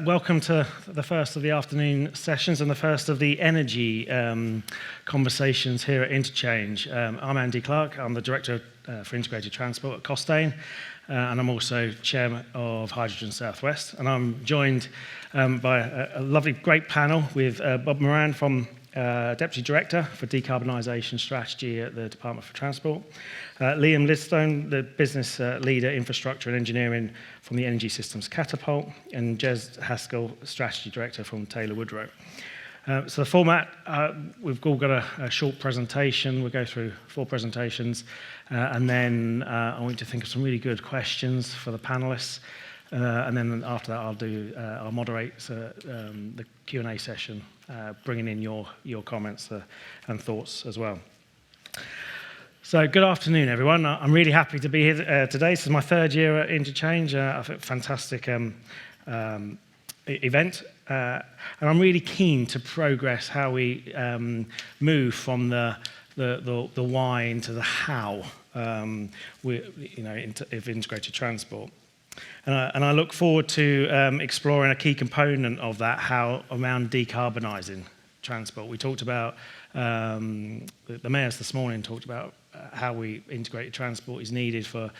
Welcome to the first of the afternoon sessions and the first of the energy conversations here at Interchange. I'm Andy Clarke. I'm the Director for Integrated Transport at Costain, and I'm also Chairman of Hydrogen Southwest. And I'm joined by a lovely, great panel with Bob Moran from Deputy Director for Decarbonisation Strategy at the Department for Transport, Liam Lidstone, the Business Leader, Infrastructure and Engineering from the Energy Systems Catapult, and Jez Haskins, Strategy Director from Taylor Woodrow. So the format, we've all got a short presentation. We'll go through 4 presentations, and then I want you to think of some really good questions for the panelists. And then after that, I'll moderate the Q&A session, bringing in your comments and thoughts as well. So good afternoon, everyone. I'm really happy to be here today. This is my 3rd year at Interchange. I think fantastic event. And I'm really keen to progress how we move from the why into the how of integrated transport. And I look forward to exploring a key component of that, how around decarbonising transport. We talked about, the mayors this morning talked about how we integrated transport is needed for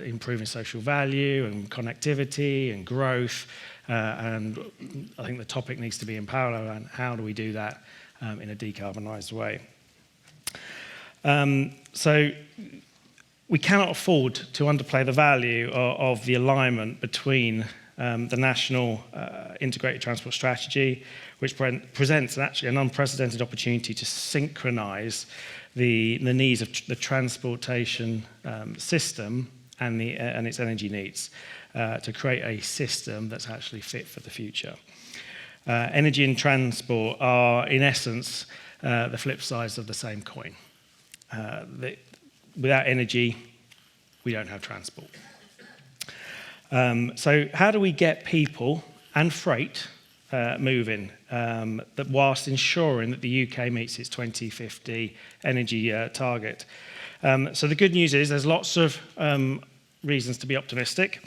improving social value and connectivity and growth. And I think the topic needs to be in parallel around how do we do that in a decarbonised way. So we cannot afford to underplay the value of the alignment between the National Integrated Transport Strategy, which presents actually an unprecedented opportunity to synchronise the needs of the transportation system and its energy needs to create a system that's actually fit for the future. Energy and transport are, in essence, the flip sides of the same coin. Without energy, we don't have transport. So how do we get people and freight moving that whilst ensuring that the UK meets its 2050 energy target? So the good news is there's lots of reasons to be optimistic,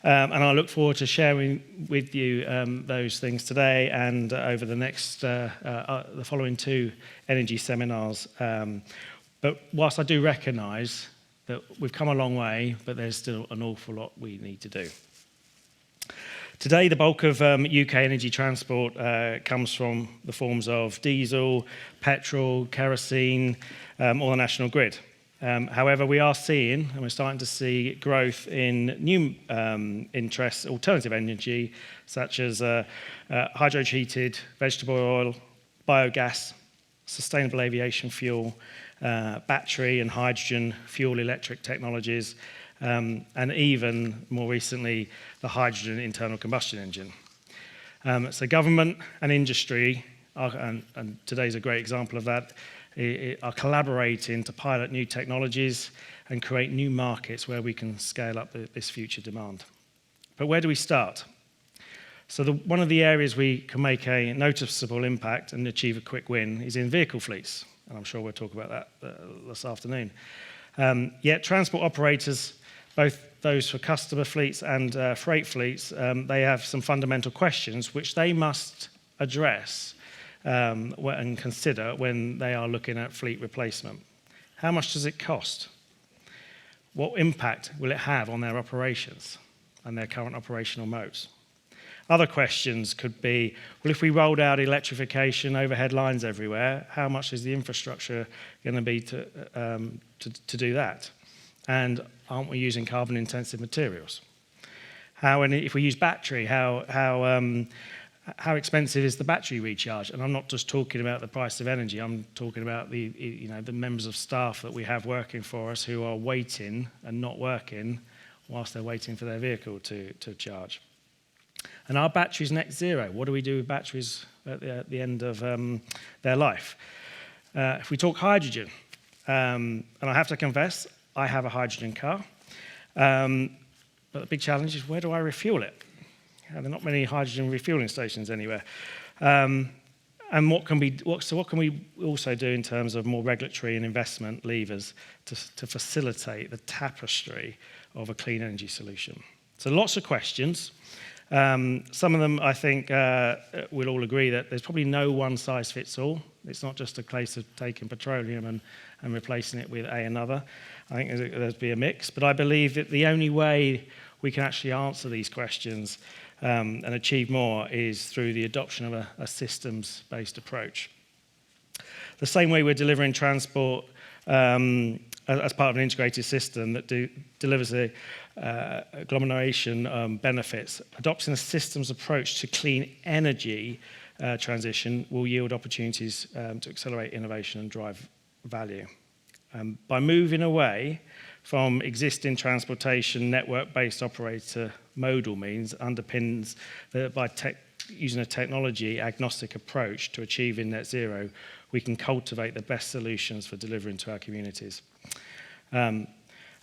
and I look forward to sharing with you those things today and over the next the following 2 energy seminars. But whilst I do recognise that we've come a long way, but there's still an awful lot we need to do. Today, the bulk of UK energy transport comes from the forms of diesel, petrol, kerosene, or the national grid. However, we are seeing, and we're starting to see, growth in new interests, alternative energy, such as hydro-treated vegetable oil, biogas, sustainable aviation fuel, battery and hydrogen fuel electric technologies, and even more recently, the hydrogen internal combustion engine. So government and industry, and today's a great example of that, are collaborating to pilot new technologies and create new markets where we can scale up this future demand. But where do we start? So one of the areas we can make a noticeable impact and achieve a quick win is in vehicle fleets. And I'm sure we'll talk about that this afternoon. Yet transport operators, both those for customer fleets and freight fleets, they have some fundamental questions which they must address and consider when they are looking at fleet replacement. How much does it cost? What impact will it have on their operations and their current operational modes? Other questions could be, well, if we rolled out electrification, overhead lines everywhere, how much is the infrastructure going to be to do that? And aren't we using carbon-intensive materials? If we use battery, how expensive is the battery recharge? And I'm not just talking about the price of energy. I'm talking about the members of staff that we have working for us who are waiting and not working whilst they're waiting for their vehicle to charge. And are batteries net zero? What do we do with batteries at the end of their life? If we talk hydrogen, and I have to confess, I have a hydrogen car, but the big challenge is where do I refuel it? There are not many hydrogen refueling stations anywhere. And what can we also do in terms of more regulatory and investment levers to facilitate the tapestry of a clean energy solution? So lots of questions. Some of them, I think, we'll all agree that there's probably no one size fits all. It's not just a case of taking petroleum and replacing it with another. I think there's be a mix, but I believe that the only way we can actually answer these questions and achieve more is through the adoption of a systems-based approach. The same way we're delivering transport as part of an integrated system that delivers the agglomeration benefits, adopting a systems approach to clean energy transition will yield opportunities to accelerate innovation and drive value. By moving away from existing transportation network-based operator modal means underpins by using a technology agnostic approach to achieving net zero, we can cultivate the best solutions for delivering to our communities. And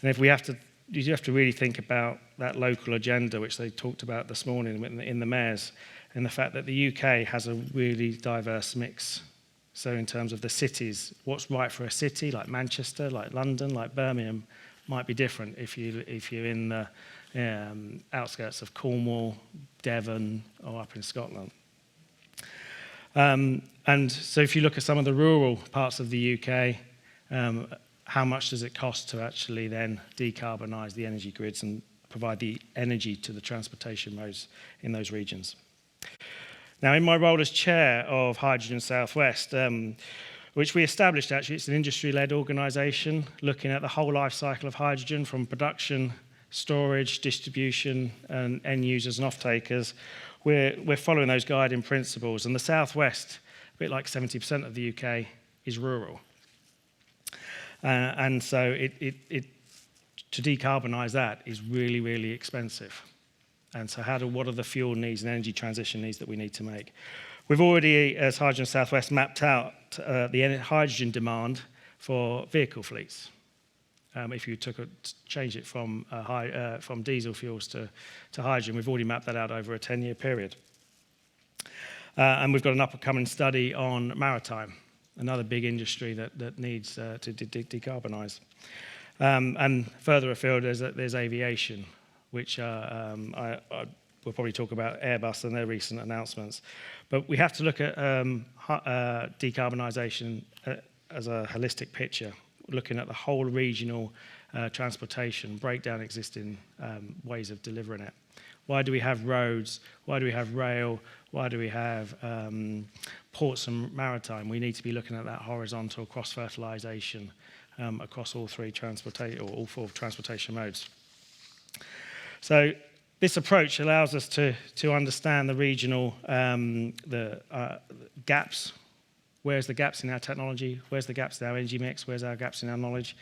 if we have to, you have to really think about that local agenda, which they talked about this morning in the mayors, and the fact that the UK has a really diverse mix. So in terms of the cities, what's right for a city like Manchester, like London, like Birmingham, might be different if you're in the outskirts of Cornwall, Devon, or up in Scotland. And so if you look at some of the rural parts of the UK, how much does it cost to actually then decarbonise the energy grids and provide the energy to the transportation modes in those regions? Now, in my role as chair of Hydrogen Southwest, which we established actually, it's an industry-led organisation looking at the whole life cycle of hydrogen from production, storage, distribution, and end users and off-takers. We're following those guiding principles, and the Southwest, a bit like 70% of the UK, is rural. And so to decarbonise that is really, really expensive. And so what are the fuel needs and energy transition needs that we need to make? We've already, as Hydrogen Southwest, mapped out the hydrogen demand for vehicle fleets. If you change it from diesel fuels to hydrogen, we've already mapped that out over a 10-year period. And we've got an up-and-coming study on maritime, another big industry that needs to decarbonise. And further afield, there's aviation, which we'll probably talk about Airbus and their recent announcements. But we have to look at decarbonisation as a holistic picture, looking at the whole regional transportation, break down existing ways of delivering it. Why do we have roads? Why do we have rail? Why do we have ports and maritime? We need to be looking at that horizontal cross-fertilisation across all four transportation modes. So this approach allows us to understand the regional gaps. Where's the gaps in our technology? Where's the gaps in our energy mix? Where's our gaps in our knowledge?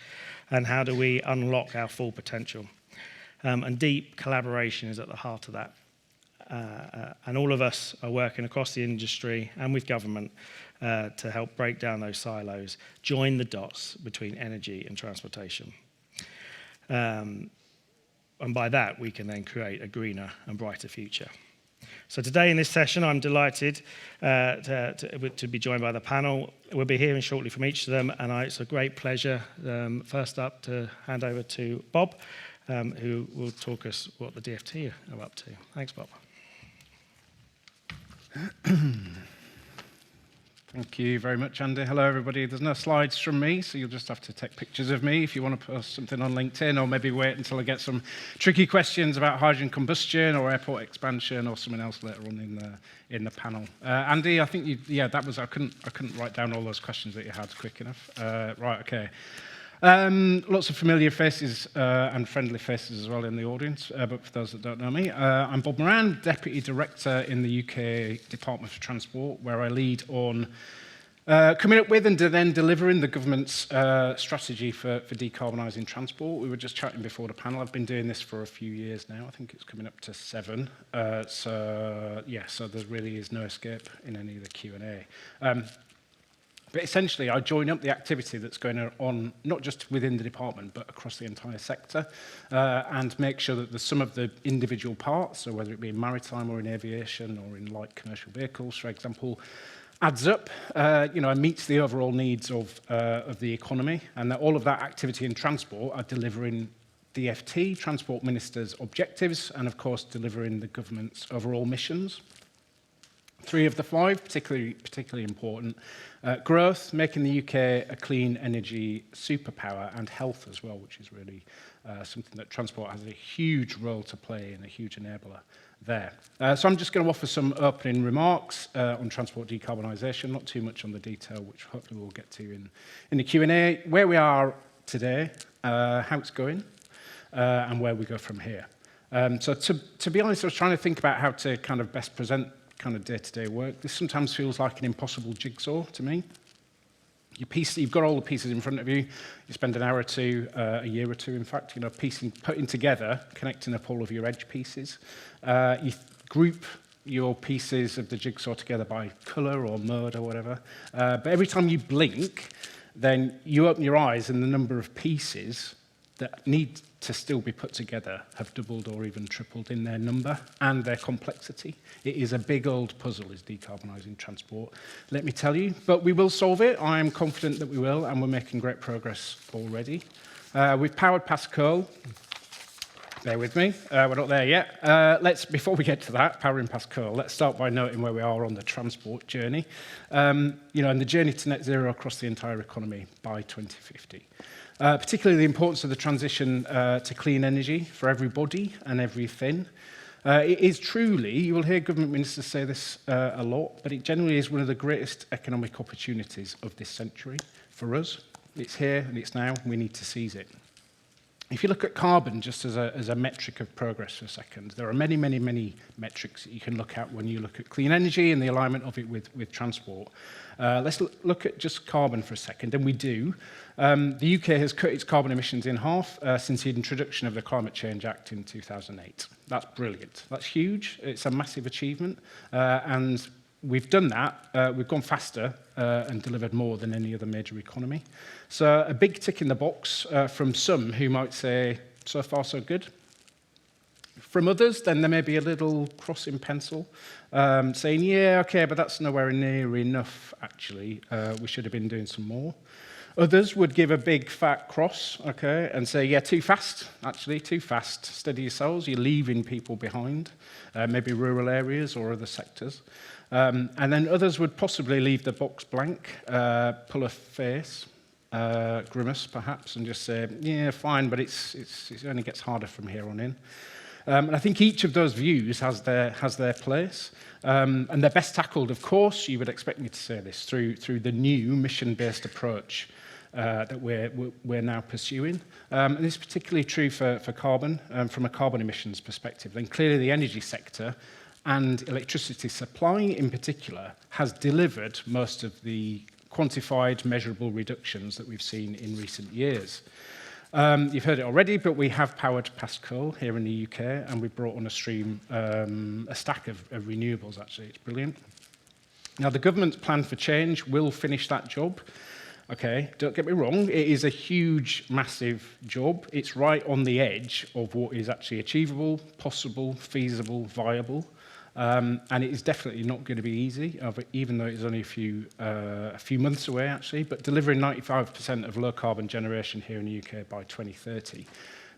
And how do we unlock our full potential? And deep collaboration is at the heart of that. And all of us are working across the industry and with government to help break down those silos, join the dots between energy and transportation. And by that, we can then create a greener and brighter future. So today in this session, I'm delighted to be joined by the panel. We'll be hearing shortly from each of them, and it's a great pleasure, first up, to hand over to Bob, who will talk us what the DFT are up to. Thanks, Bob. Thank you very much, Andy. Hello, everybody. There's no slides from me, so you'll just have to take pictures of me if you want to post something on LinkedIn, or maybe wait until I get some tricky questions about hydrogen combustion or airport expansion or something else later on in the panel. Andy, I think that was I couldn't write down all those questions that you had quick enough. Right, okay. Lots of familiar faces and friendly faces as well in the audience, but for those that don't know me, I'm Bob Moran, Deputy Director in the UK Department for Transport, where I lead on coming up with and then delivering the government's strategy for decarbonising transport. We were just chatting before the panel. I've been doing this for a few years now. I think it's coming up to 7. So there really is no escape in any of the Q&A. But essentially, I join up the activity that's going on, not just within the department, but across the entire sector, and make sure that the sum of the individual parts, so whether it be in maritime or in aviation or in light commercial vehicles, for example, adds up, and meets the overall needs of the economy, and that all of that activity in transport are delivering DFT, Transport Minister's objectives, and of course delivering the government's overall missions. 3 of the 5, particularly important. Growth, making the UK a clean energy superpower, and health as well, which is really something that transport has a huge role to play and a huge enabler there. So I'm just going to offer some opening remarks on transport decarbonisation, not too much on the detail, which hopefully we'll get to in the Q&A, where we are today, how it's going, and where we go from here. So to be honest, I was trying to think about how to kind of best present kind of day-to-day work. This sometimes feels like an impossible jigsaw to me. You've got all the pieces in front of you. You spend an hour or two, a year or two, in fact, putting together, connecting up all of your edge pieces. You group your pieces of the jigsaw together by colour or mode or whatever. But every time you blink, then you open your eyes and the number of pieces that need to still be put together have doubled or even tripled in their number and their complexity. It is a big old puzzle, is decarbonising transport, let me tell you. But we will solve it. I am confident that we will, and we're making great progress already. We've powered past coal. Bear with me. We're not there yet. Before we get to that, powering past coal, let's start by noting where we are on the transport journey. And the journey to net zero across the entire economy by 2050. Particularly the importance of the transition to clean energy for everybody and everything. It is truly, you will hear government ministers say this a lot, but it generally is one of the greatest economic opportunities of this century for us. It's here and it's now, we need to seize it. If you look at carbon just as a metric of progress for a second, there are many, many, many metrics that you can look at when you look at clean energy and the alignment of it with transport. Let's look at just carbon for a second, and we do. The UK has cut its carbon emissions in half since the introduction of the Climate Change Act in 2008. That's brilliant. That's huge. It's a massive achievement, and we've done that. We've gone faster and delivered more than any other major economy. So a big tick in the box from some who might say, so far so good. From others, then there may be a little cross in pencil saying, yeah, okay, but that's nowhere near enough, actually. We should have been doing some more. Others would give a big fat cross, okay, and say, yeah, too fast, actually, too fast. Steady yourselves, you're leaving people behind, maybe rural areas or other sectors. And then others would possibly leave the box blank, pull a face, grimace perhaps, and just say, yeah, fine, but it only gets harder from here on in. And I think each of those views has their place. And they're best tackled, of course, you would expect me to say this, through the new mission-based approach that we're now pursuing. And this is particularly true for carbon, from a carbon emissions perspective. Then clearly the energy sector and electricity supply in particular has delivered most of the quantified, measurable reductions that we've seen in recent years. You've heard it already, but we have powered past coal here in the UK, and we've brought on a stream, a stack of renewables, actually. It's brilliant. Now, the government's plan for change will finish that job. Okay, don't get me wrong, it is a huge, massive job. It's right on the edge of what is actually achievable, possible, feasible, viable. And it is definitely not going to be easy, even though it's only a few months away, actually. But delivering 95% of low-carbon generation here in the UK by 2030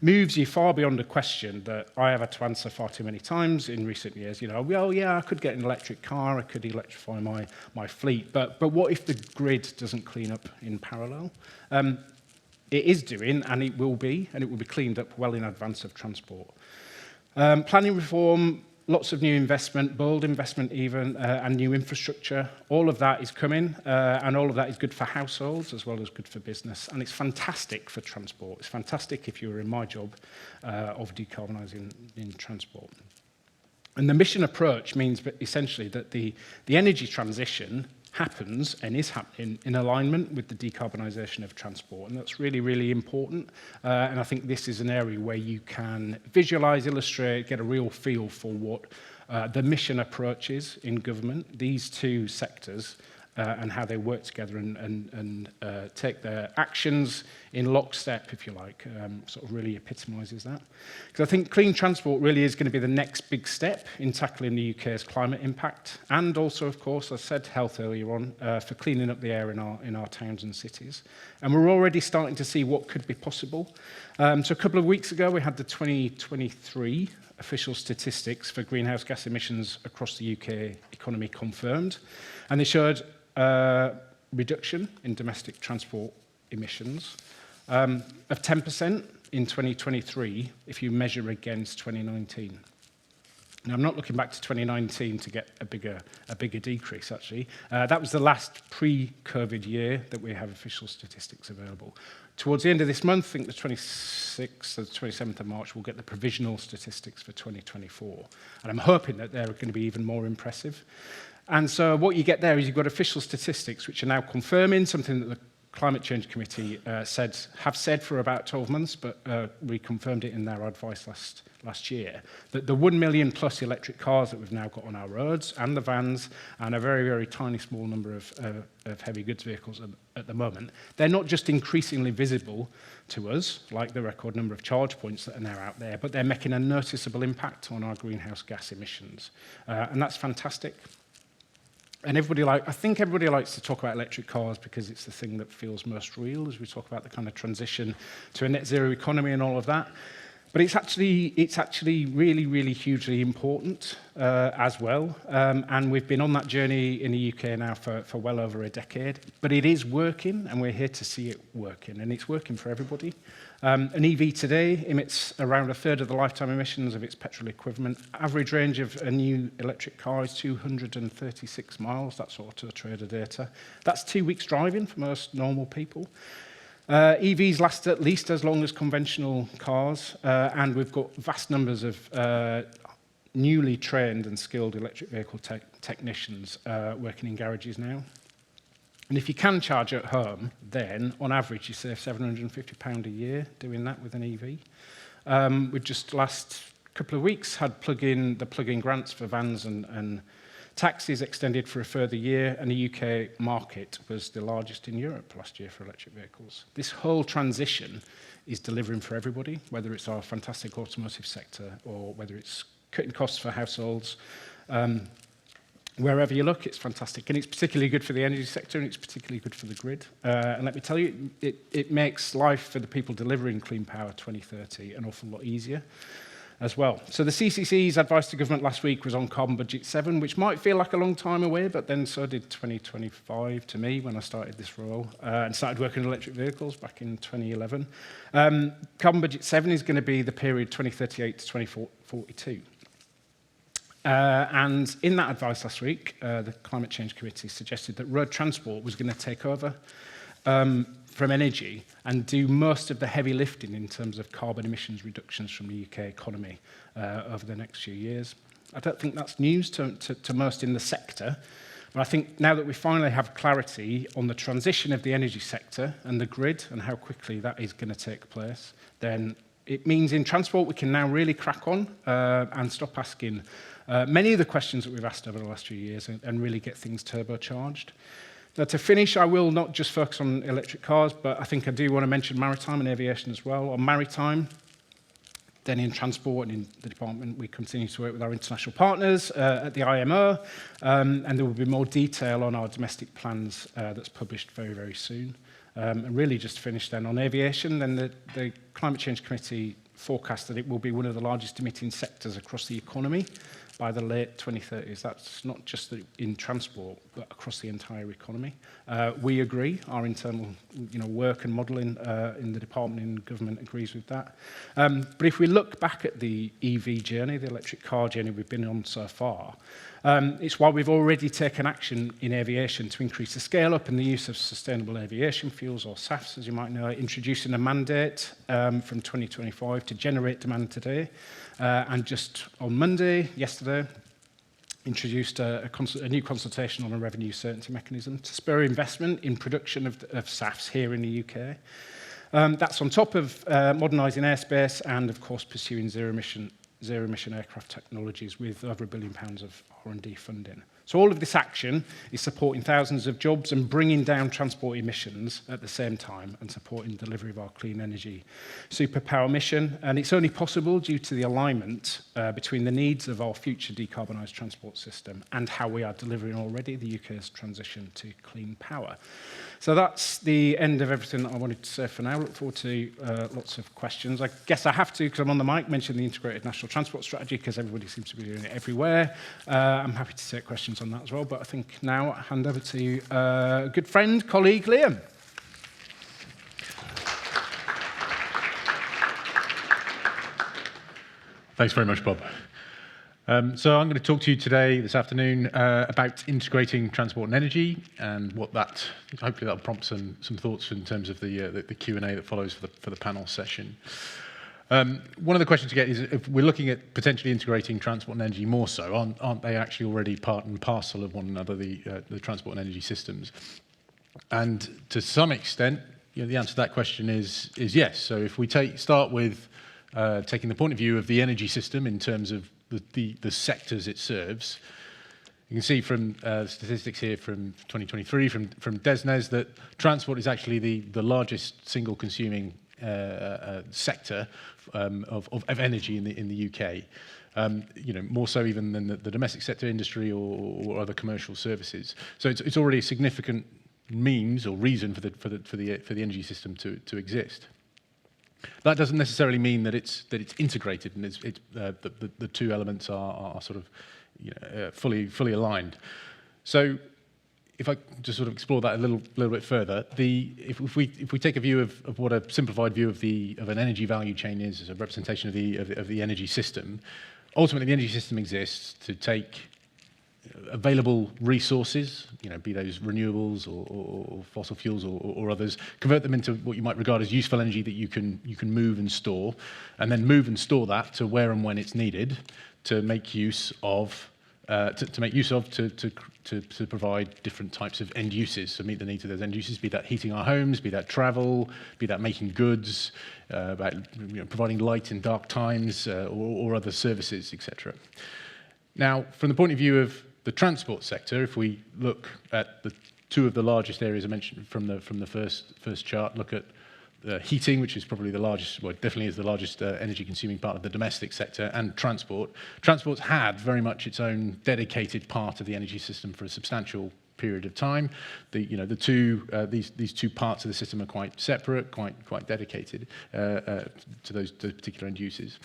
moves you far beyond a question that I have had to answer far too many times in recent years. Well, yeah, I could get an electric car, I could electrify my fleet, but what if the grid doesn't clean up in parallel? It is doing, and it will be cleaned up well in advance of transport. Planning reform, lots of new investment, bold investment even, and new infrastructure. All of that is coming, and all of that is good for households as well as good for business. And it's fantastic for transport. It's fantastic if you were in my job of decarbonising in transport. And the mission approach means essentially that the energy transition happens and is happening in alignment with the decarbonisation of transport. And that's really, really important. And I think this is an area where you can visualise, illustrate, get a real feel for what the mission approach is in government. These two sectors and how they work together and take their actions in lockstep, if you like, sort of really epitomises that. Because I think clean transport really is going to be the next big step in tackling the UK's climate impact, and also, of course, I said health earlier on, for cleaning up the air in our towns and cities. And we're already starting to see what could be possible. So a couple of weeks ago, we had the 2023 official statistics for greenhouse gas emissions across the UK economy confirmed, and they showed reduction in domestic transport emissions of 10% in 2023 if you measure against 2019. Now, I'm not looking back to 2019 to get a bigger decrease, actually. That was the last pre-COVID year that we have official statistics available. Towards the end of this month, I think the 26th or the 27th of March, we'll get the provisional statistics for 2024. And I'm hoping that they're going to be even more impressive. And so what you get there is you've got official statistics which are now confirming something that the Climate Change Committee have said for about 12 months, but reconfirmed it in their advice last year, that the 1 million plus electric cars that we've now got on our roads and the vans and a very, very tiny small number of heavy goods vehicles at the moment, they're not just increasingly visible to us, like the record number of charge points that are now out there, but they're making a noticeable impact on our greenhouse gas emissions. And that's fantastic. And I think everybody likes to talk about electric cars because it's the thing that feels most real as we talk about the kind of transition to a net zero economy and all of that. But it's actually really, really hugely important as well. And we've been on that journey in the UK now for well over a decade. But it is working, and we're here to see it working. And it's working for everybody. An EV today emits around a third of the lifetime emissions of its petrol equivalent. Average range of a new electric car is 236 miles. That's Auto Trader data. That's 2 weeks driving for most normal people. EVs last at least as long as conventional cars, and we've got vast numbers of newly trained and skilled electric vehicle technicians working in garages now. And if you can charge at home, then on average you save £750 a year doing that with an EV. We've just last couple of weeks had the plug-in grants for vans and taxis extended for a further year, and the UK market was the largest in Europe last year for electric vehicles. This whole transition is delivering for everybody, whether it's our fantastic automotive sector or whether it's cutting costs for households. Wherever you look, it's fantastic. And it's particularly good for the energy sector, and it's particularly good for the grid. And let me tell you, it makes life for the people delivering clean power 2030 an awful lot easier as well. So the CCC's advice to government last week was on Carbon Budget 7, which might feel like a long time away, but then so did 2025 to me when I started this role and started working on electric vehicles back in 2011. Carbon Budget 7 is going to be the period 2038 to 2042. And in that advice last week, the Climate Change Committee suggested that road transport was going to take over from energy and do most of the heavy lifting in terms of carbon emissions reductions from the UK economy over the next few years. I don't think that's news to most in the sector, but I think now that we finally have clarity on the transition of the energy sector and the grid and how quickly that is going to take place, then it means in transport we can now really crack on and stop asking many of the questions that we've asked over the last few years and really get things turbocharged. Now, to finish, I will not just focus on electric cars, but I think I do want to mention maritime and aviation as well. On maritime, then in transport and in the department, we continue to work with our international partners at the IMO, and there will be more detail on our domestic plans that's published very, very soon. And really just to finish then on aviation, then the Climate Change Committee forecast that it will be one of the largest emitting sectors across the economy by the late 2030s. That's not just in transport, but across the entire economy. We agree. Our internal work and modelling in the department and government agrees with that. But if we look back at the EV journey, the electric car journey we've been on so far, it's why we've already taken action in aviation to increase the scale up in the use of sustainable aviation fuels, or SAFs, as you might know, introducing a mandate from 2025 to generate demand today. And just on Monday, yesterday, introduced a new consultation on a revenue certainty mechanism to spur investment in production of SAFs here in the UK. That's on top of modernising airspace and, of course, pursuing zero-emission aircraft technologies with over £1 billion of R&D funding. So all of this action is supporting thousands of jobs and bringing down transport emissions at the same time and supporting delivery of our clean energy superpower mission. And it's only possible due to the alignment between the needs of our future decarbonised transport system and how we are delivering already the UK's transition to clean power. So that's the end of everything that I wanted to say for now. Look forward to lots of questions. I guess I have to, because I'm on the mic, mention the Integrated National Transport Strategy, because everybody seems to be doing it everywhere. I'm happy to take questions on that as well, but I think now I hand over to a good friend, colleague, Liam. Thanks very much, Bob. So I'm going to talk to you today, this afternoon, about integrating transport and energy, and what that, hopefully that'll prompt some thoughts in terms of the Q&A that follows for the panel session. One of the questions to get is, if we're looking at potentially integrating transport and energy more so, aren't they actually already part and parcel of one another, the transport and energy systems? And to some extent, the answer to that question is yes. So if we start with taking the point of view of the energy system in terms of the sectors it serves, you can see from statistics here from 2023 from DESNZ that transport is actually the largest single consuming sector of energy in the UK. More so even than the domestic sector, industry, or other commercial services. So it's already a significant means or reason for the energy system to exist. That doesn't necessarily mean that it's integrated, and the two elements are sort of fully aligned. So if I just sort of explore that a little bit further, if we take a view of what a simplified view of an energy value chain is as a representation of the energy system, ultimately the energy system exists to take available resources, be those renewables or fossil fuels or others, convert them into what you might regard as useful energy that you can move and store, and then move and store that to where and when it's needed to make use of to provide different types of end uses, to meet the needs of those end uses, be that heating our homes, be that travel, be that making goods, about providing light in dark times, or other services, etc. Now, from the point of view of the transport sector, if we look at the two of the largest areas I mentioned from the first chart, look at heating, which is probably the largest, well, definitely is the largest energy-consuming part of the domestic sector, and transport. Transport's had very much its own dedicated part of the energy system for a substantial period of time. These two parts of the system are quite separate, quite dedicated to those particular end uses.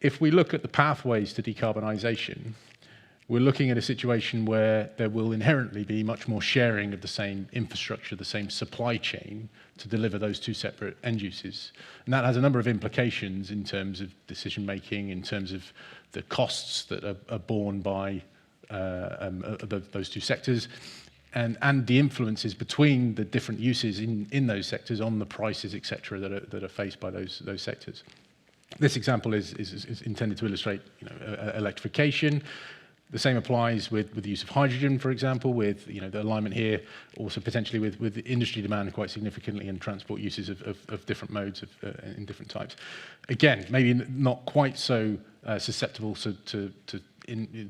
If we look at the pathways to decarbonisation, we're looking at a situation where there will inherently be much more sharing of the same infrastructure, the same supply chain to deliver those two separate end uses. And that has a number of implications in terms of decision making, in terms of the costs that are borne by those two sectors, and the influences between the different uses in those sectors on the prices, etc., that are faced by those sectors. This example is intended to illustrate electrification. The same applies with the use of hydrogen, for example, with the alignment here, also potentially with industry demand quite significantly, and transport uses of different modes in different types. Again, maybe not quite so susceptible to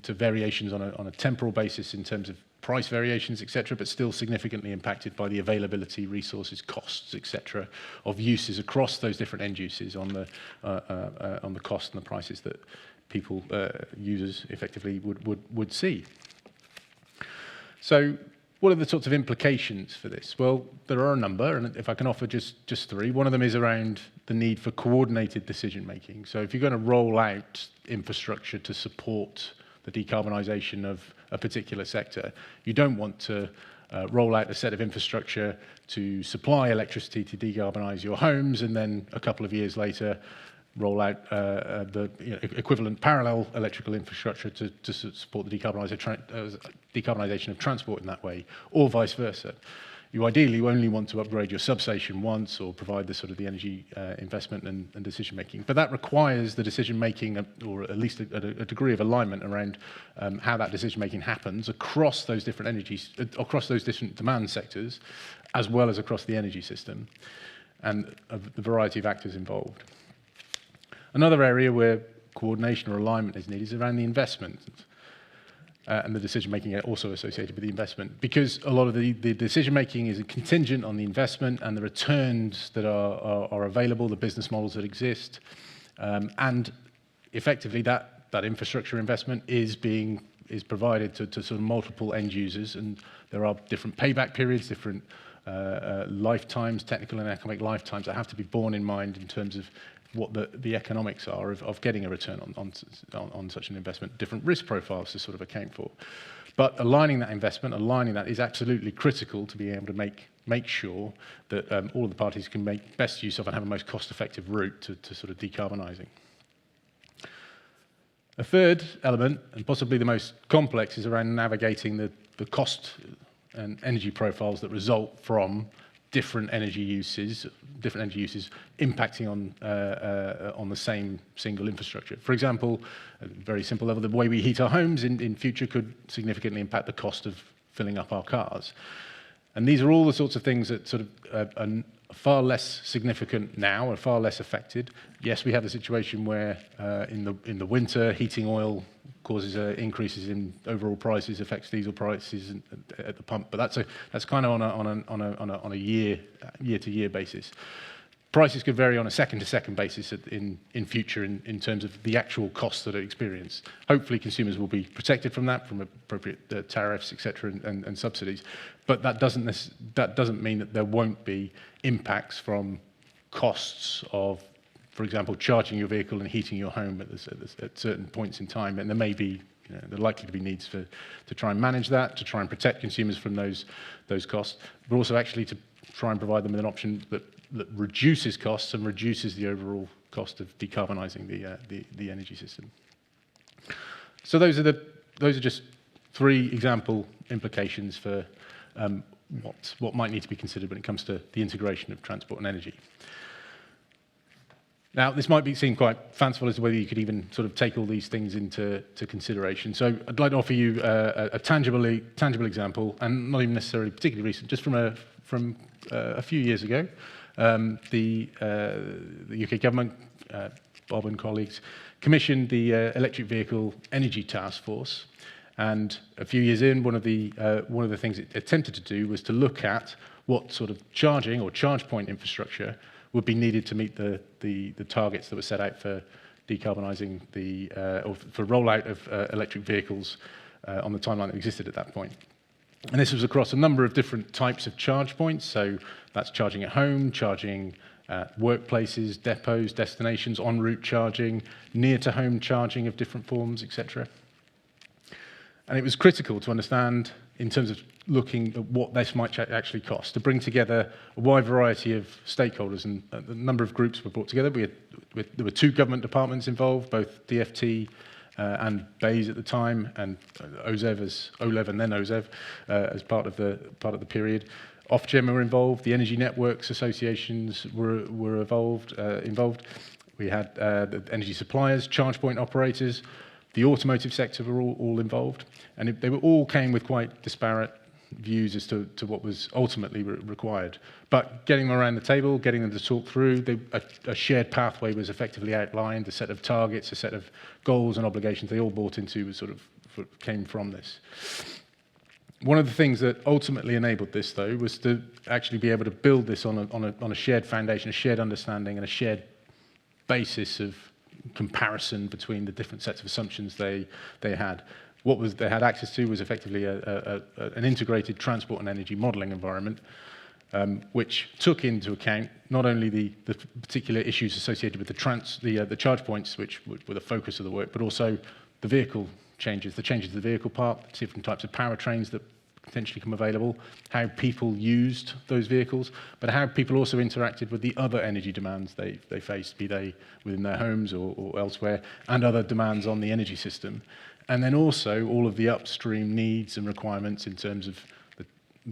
variations on a temporal basis in terms of price variations, etc., but still significantly impacted by the availability, resources, costs, etc., of uses across those different end uses on the cost and the prices that people, users, effectively would see. So, what are the sorts of implications for this? Well, there are a number, and if I can offer just three. One of them is around the need for coordinated decision making. So, if you're going to roll out infrastructure to support the decarbonisation of a particular sector, you don't want to roll out a set of infrastructure to supply electricity to decarbonise your homes, and then a couple of years later roll out the equivalent parallel electrical infrastructure to support the decarbonisation of transport in that way, or vice versa. You ideally only want to upgrade your substation once, or provide the energy investment and decision making. But that requires the decision making, or at least a degree of alignment around how that decision making happens across those different energies, across those different demand sectors, as well as across the energy system, and the variety of actors involved. Another area where coordination or alignment is needed is around the investment. and the decision-making also associated with the investment. Because a lot of the decision-making is contingent on the investment and the returns that are available, the business models that exist, and effectively that infrastructure investment is provided to sort of multiple end users, and there are different payback periods, different lifetimes, technical and economic lifetimes that have to be borne in mind in terms of what the economics are of getting a return on such an investment, different risk profiles to sort of account for. But aligning that investment, aligning that is absolutely critical to be able to make sure that all of the parties can make best use of and have a most cost-effective route to sort of decarbonising. A third element, and possibly the most complex, is around navigating the cost and energy profiles that result from different energy uses impacting on the same single infrastructure. For example, at a very simple level, the way we heat our homes in future could significantly impact the cost of filling up our cars. And these are all the sorts of things that sort of are far less significant now, are far less affected. Yes, we have a situation where in the winter, heating oil causes increases in overall prices, affects diesel prices at the pump, but that's kind of on a year-to-year basis. Prices could vary on a second-to-second basis in future in terms of the actual costs that are experienced. Hopefully, consumers will be protected from that, from appropriate tariffs, etc., and subsidies. But that doesn't mean that there won't be impacts from costs of, for example, charging your vehicle and heating your home at certain points in time, and there may be, there are likely to be needs to try and manage that, to try and protect consumers from those costs, but also actually to try and provide them with an option that reduces costs and reduces the overall cost of decarbonising the energy system. So those are just three example implications for what might need to be considered when it comes to the integration of transport and energy. Now, this might seem quite fanciful as to whether you could even sort of take all these things into consideration. So I'd like to offer you a tangible example, and not even necessarily particularly recent, just from a few years ago. The UK government, Bob and colleagues, commissioned the Electric Vehicle Energy Task Force. And a few years in, one of the things it attempted to do was to look at what sort of charging or charge point infrastructure would be needed to meet the targets that were set out for decarbonising or for rollout of electric vehicles on the timeline that existed at that point. And this was across a number of different types of charge points. So that's charging at home, charging at workplaces, depots, destinations, en route charging, near to home charging of different forms, etc. And it was critical to understand, in terms of looking at what this might actually cost, to bring together a wide variety of stakeholders, and a number of groups were brought together. There were two government departments involved, both DFT and BEIS at the time, and OLEV and then OZEV as part of the period. Ofgem were involved. The energy networks associations were involved. We had the energy suppliers, charge point operators. The automotive sector were all involved, and they all came with quite disparate views as to what was ultimately required. But getting them around the table, getting them to talk through, a shared pathway was effectively outlined, a set of targets, a set of goals and obligations they all bought into came from this. One of the things that ultimately enabled this, though, was to actually be able to build this on a shared foundation, a shared understanding, and a shared basis of comparison between the different sets of assumptions they had. What they had access to was effectively an integrated transport and energy modelling environment, which took into account not only the particular issues associated with the charge points, which were the focus of the work, but also the vehicle changes, the changes to the vehicle park, the different types of powertrains that potentially become available, how people used those vehicles, but how people also interacted with the other energy demands they faced, be they within their homes or elsewhere, and other demands on the energy system. And then also all of the upstream needs and requirements in terms of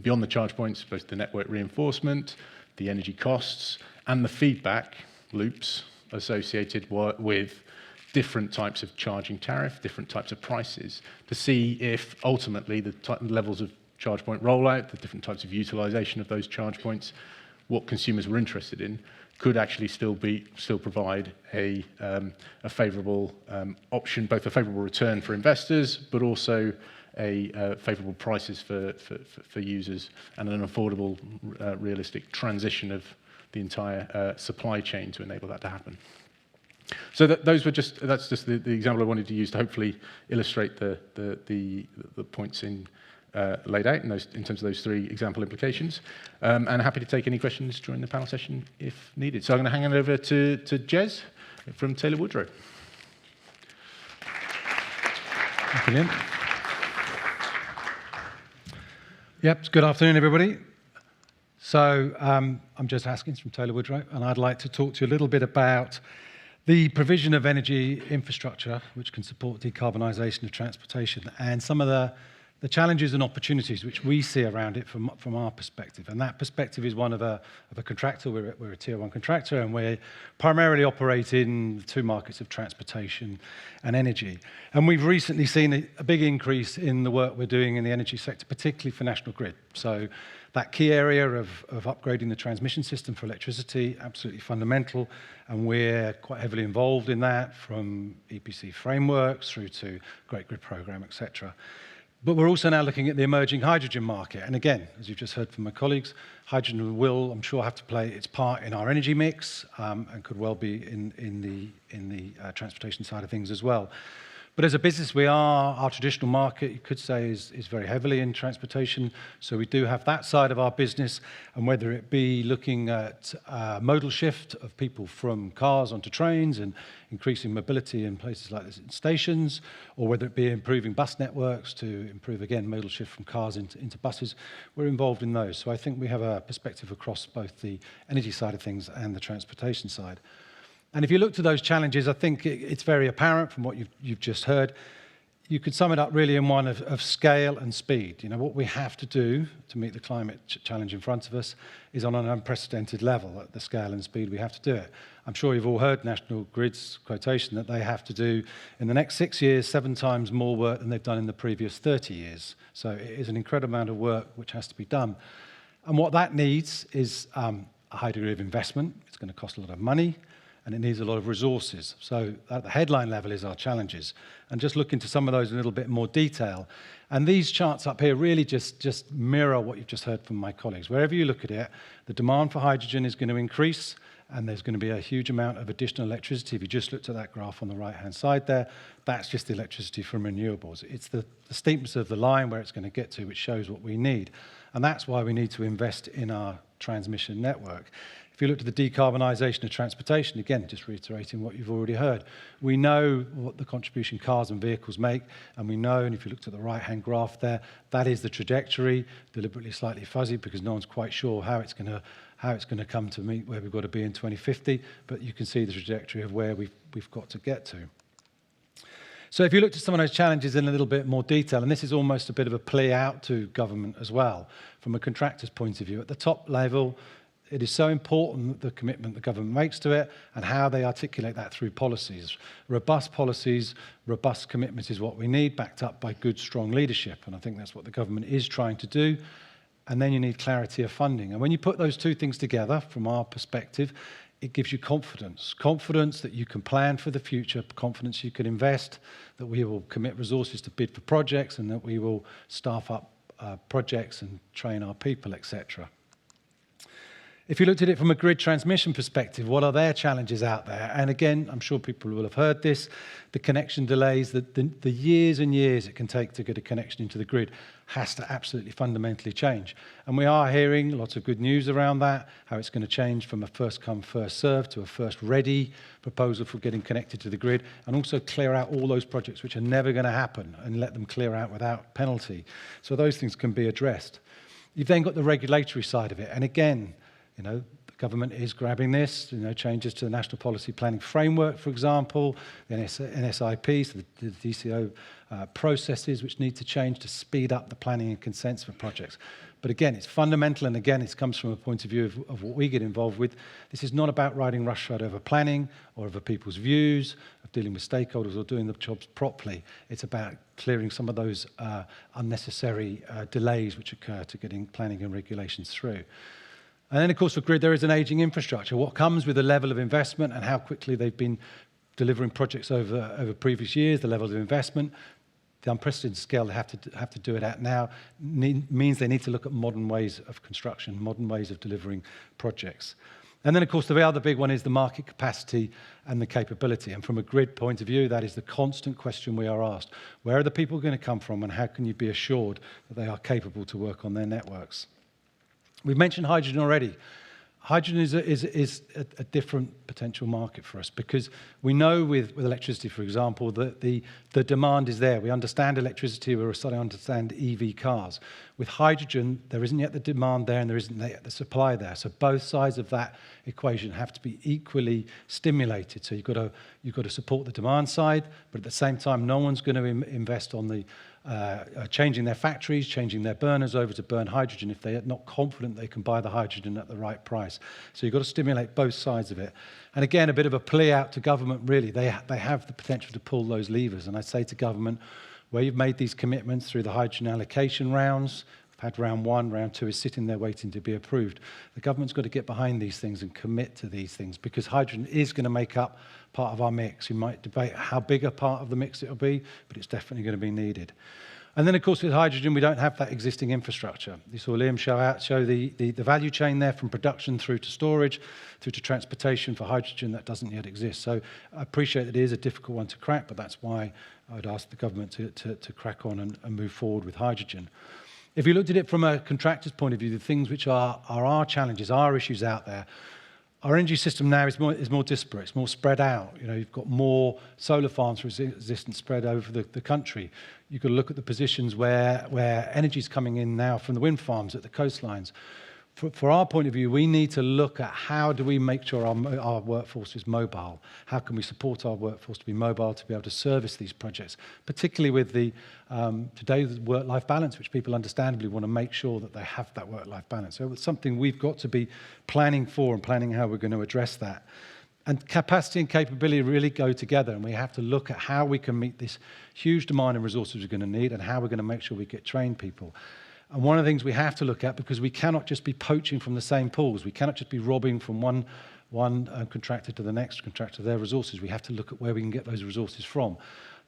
beyond the charge points, both the network reinforcement, the energy costs, and the feedback loops associated with different types of charging tariff, different types of prices, to see if ultimately the levels of charge point rollout, the different types of utilization of those charge points, what consumers were interested in, could actually still provide a favourable option, both a favourable return for investors, but also favourable prices for users and an affordable, realistic transition of the entire supply chain to enable that to happen. So that's just the example I wanted to use to hopefully illustrate the points laid out in terms of those three example implications. And happy to take any questions during the panel session if needed. So I'm going to hand it over to Jez from Taylor Woodrow. Thank you, Liam. Yep, good afternoon, everybody. So I'm Jez Haskins from Taylor Woodrow, and I'd like to talk to you a little bit about the provision of energy infrastructure, which can support decarbonisation of transportation, and some of the challenges and opportunities which we see around it from our perspective. And that perspective is one of a contractor. We're a tier 1 contractor, and we primarily operate in the two markets of transportation and energy. And we've recently seen a big increase in the work we're doing in the energy sector, particularly for National Grid. So that key area of upgrading the transmission system for electricity, absolutely fundamental, and we're quite heavily involved in that, from EPC frameworks through to Great Grid Programme, etc. But we're also now looking at the emerging hydrogen market. And again, as you've just heard from my colleagues, hydrogen will, I'm sure, have to play its part in our energy mix, and could well be in the transportation side of things as well. But as a business, our traditional market, you could say, is very heavily in transportation. So we do have that side of our business, and whether it be looking at modal shift of people from cars onto trains and increasing mobility in places like this, in stations, or whether it be improving bus networks to improve, again, modal shift from cars into buses, we're involved in those. So I think we have a perspective across both the energy side of things and the transportation side. And if you look to those challenges, I think it's very apparent from what you've just heard. You could sum it up really in one of scale and speed. You know, what we have to do to meet the climate challenge in front of us is on an unprecedented level at the scale and speed we have to do it. I'm sure you've all heard National Grid's quotation that they have to do, in the next 6 years, 7 times more work than they've done in the previous 30 years. So it is an incredible amount of work which has to be done. And what that needs is a high degree of investment. It's going to cost a lot of money, and it needs a lot of resources. So at the headline level is our challenges. And just look into some of those in a little bit more detail. And these charts up here really just mirror what you've just heard from my colleagues. Wherever you look at it, the demand for hydrogen is going to increase, and there's going to be a huge amount of additional electricity. If you just looked at that graph on the right-hand side there, that's just the electricity from renewables. It's the steepness of the line where it's going to get to, which shows what we need. And that's why we need to invest in our transmission network. If you look at the decarbonisation of transportation, again, just reiterating what you've already heard, we know what the contribution cars and vehicles make, and we know, and if you looked at the right-hand graph there, that is the trajectory, deliberately slightly fuzzy because no one's quite sure how it's going to come to meet where we've got to be in 2050, but you can see the trajectory of where we've got to get to. So if you looked at some of those challenges in a little bit more detail, and this is almost a bit of a play out to government as well, from a contractor's point of view, at the top level, it is so important the commitment the government makes to it and how they articulate that through policies. Robust policies, robust commitments is what we need, backed up by good, strong leadership. And I think that's what the government is trying to do. And then you need clarity of funding. And when you put those two things together, from our perspective, it gives you confidence. Confidence that you can plan for the future, confidence you can invest, that we will commit resources to bid for projects, and that we will staff up projects and train our people, etc. If you looked at it from a grid transmission perspective, what are their challenges out there? And again, I'm sure people will have heard this, the connection delays, the years and years it can take to get a connection into the grid has to absolutely fundamentally change. And we are hearing lots of good news around that, how it's going to change from a first come, first served to a first ready proposal for getting connected to the grid, and also clear out all those projects which are never going to happen and let them clear out without penalty. So those things can be addressed. You've then got the regulatory side of it. And again, you know, the government is grabbing this, you know, changes to the National Policy Planning Framework, for example, the NSIP, so the DCO processes which need to change to speed up the planning and consents for projects. But again, it's fundamental, and again, it comes from a point of view of what we get involved with. This is not about riding roughshod over planning or over people's views, of dealing with stakeholders or doing the jobs properly. It's about clearing some of those unnecessary delays which occur to getting planning and regulations through. And then, of course, for grid, there is an ageing infrastructure. What comes with the level of investment and how quickly they've been delivering projects over previous years, the levels of investment, the unprecedented scale they have to do it at now means they need to look at modern ways of construction, modern ways of delivering projects. And then, of course, the other big one is the market capacity and the capability. And from a grid point of view, that is the constant question we are asked. Where are the people going to come from, and how can you be assured that they are capable to work on their networks? We've mentioned hydrogen already. Hydrogen is a different potential market for us because we know with electricity, for example, that the demand is there. We understand electricity, we're starting to understand EV cars. With hydrogen, there isn't yet the demand there and there isn't yet the supply there. So both sides of that equation have to be equally stimulated. So you've got to support the demand side, but at the same time, no one's going to invest on the changing their factories, changing their burners over to burn hydrogen if they're not confident they can buy the hydrogen at the right price. So you've got to stimulate both sides of it. And again, a bit of a plea out to government, really. They have the potential to pull those levers. And I say to government, where you've made these commitments through the hydrogen allocation rounds, we've had round 1, round 2 is sitting there waiting to be approved. The government's got to get behind these things and commit to these things because hydrogen is going to make up part of our mix. You might debate how big a part of the mix it'll be, but it's definitely going to be needed. And then, of course, with hydrogen, we don't have that existing infrastructure. You saw Liam show the value chain there from production through to storage, through to transportation for hydrogen that doesn't yet exist. So I appreciate that it is a difficult one to crack, but that's why I would ask the government to crack on and move forward with hydrogen. If you looked at it from a contractor's point of view, the things which are our challenges, our issues out there, our energy system now is more disparate, it's more spread out. You know, you've got more solar farms for resistance spread over the country. You've got to look at the positions where energy is coming in now from the wind farms at the coastlines. For our point of view, we need to look at how do we make sure our workforce is mobile? How can we support our workforce to be mobile, to be able to service these projects, particularly with the today's work-life balance, which people understandably want to make sure that they have that work-life balance. So it's something we've got to be planning for and planning how we're going to address that. And capacity and capability really go together, and we have to look at how we can meet this huge demand and resources we're going to need and how we're going to make sure we get trained people. And one of the things we have to look at, because we cannot just be poaching from the same pools, we cannot just be robbing from one contractor to the next contractor their resources. We have to look at where we can get those resources from.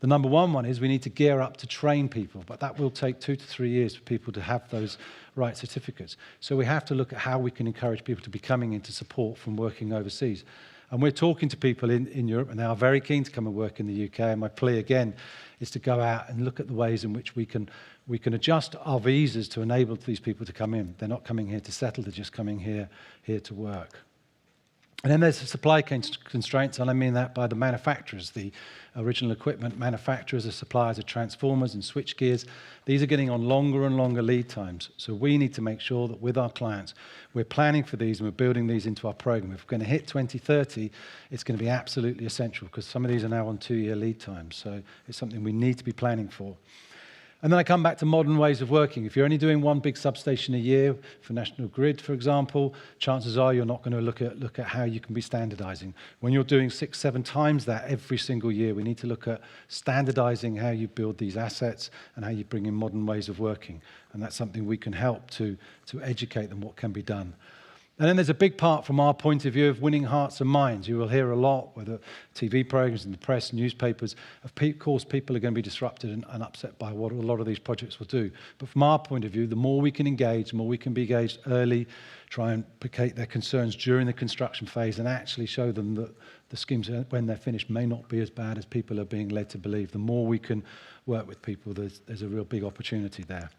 The number one is we need to gear up to train people, but that will take 2 to 3 years for people to have those right certificates. So we have to look at how we can encourage people to be coming into support from working overseas. And we're talking to people in Europe, and they are very keen to come and work in the UK. And my plea, again, is to go out and look at the ways in which we can adjust our visas to enable these people to come in. They're not coming here to settle, they're just coming here to work. And then there's the supply constraints, and I mean that by the manufacturers, the original equipment manufacturers, the suppliers of transformers and switch gears. These are getting on longer and longer lead times. So we need to make sure that with our clients, we're planning for these and we're building these into our program. If we're going to hit 2030, it's going to be absolutely essential because some of these are now on 2-year lead times. So it's something we need to be planning for. And then I come back to modern ways of working. If you're only doing one big substation a year for National Grid, for example, chances are you're not going to look at how you can be standardizing. When you're doing 6, 7 times that every single year, we need to look at standardizing how you build these assets and how you bring in modern ways of working. And that's something we can help to educate them what can be done. And then there's a big part from our point of view of winning hearts and minds. You will hear a lot, whether TV programs in the press, newspapers. Of course, people are going to be disrupted and upset by what a lot of these projects will do. But from our point of view, the more we can engage, the more we can be engaged early, try and placate their concerns during the construction phase and actually show them that the schemes, when they're finished, may not be as bad as people are being led to believe. The more we can work with people, there's a real big opportunity there.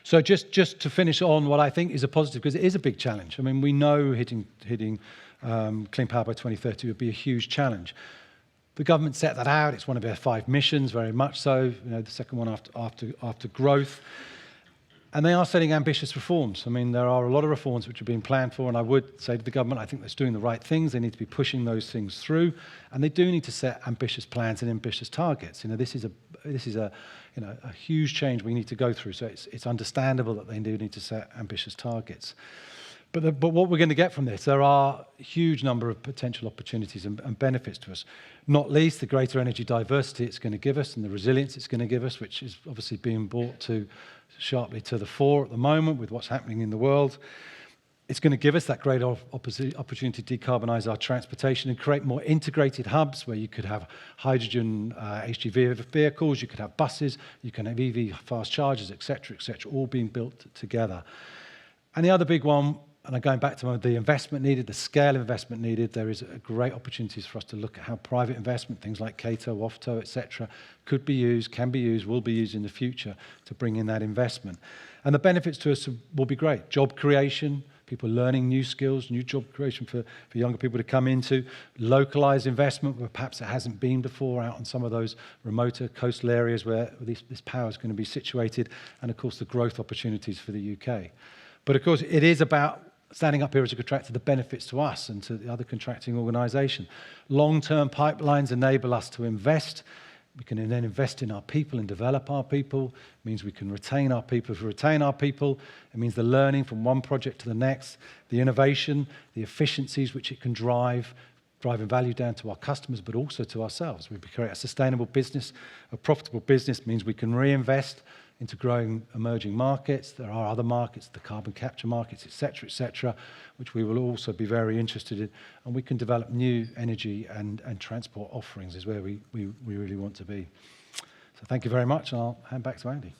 So just to finish on what I think is a positive, because it is a big challenge. I mean, we know hitting clean power by 2030 would be a huge challenge. The government set that out. It's one of their 5 missions, very much so. You know, the second one after growth. And they are setting ambitious reforms. I mean, there are a lot of reforms which are being planned for, and I would say to the government, I think they're doing the right things. They need to be pushing those things through, and they do need to set ambitious plans and ambitious targets. You know, this is a huge change we need to go through. So it's understandable that they do need to set ambitious targets. But what we're going to get from this, there are a huge number of potential opportunities and benefits to us. Not least the greater energy diversity it's going to give us and the resilience it's going to give us, which is obviously being brought sharply to the fore at the moment with what's happening in the world. It's going to give us that great opportunity to decarbonise our transportation and create more integrated hubs where you could have hydrogen HGV vehicles, you could have buses, you can have EV fast chargers, etc., all being built together. And the other big one, and I'm going back to the investment needed, the scale of investment needed, there is a great opportunities for us to look at how private investment, things like Cato, OFTO, etc., could be used, can be used, will be used in the future to bring in that investment. And the benefits to us will be great. Job creation, people learning new skills, new job creation for younger people to come into, localised investment where perhaps it hasn't been before out in some of those remoter coastal areas where this power is going to be situated, and of course the growth opportunities for the UK. But of course it is about standing up here as a contractor, the benefits to us and to the other contracting organisation. Long-term pipelines enable us to invest. We can then invest in our people and develop our people. It means we can retain our people. If we retain our people, it means the learning from one project to the next, the innovation, the efficiencies which it can drive, driving value down to our customers, but also to ourselves. We create a sustainable business. A profitable business means we can reinvest into growing emerging markets. There are other markets, the carbon capture markets, etc., which we will also be very interested in. And we can develop new energy and transport offerings is where we really want to be. So thank you very much, and I'll hand back to Andy.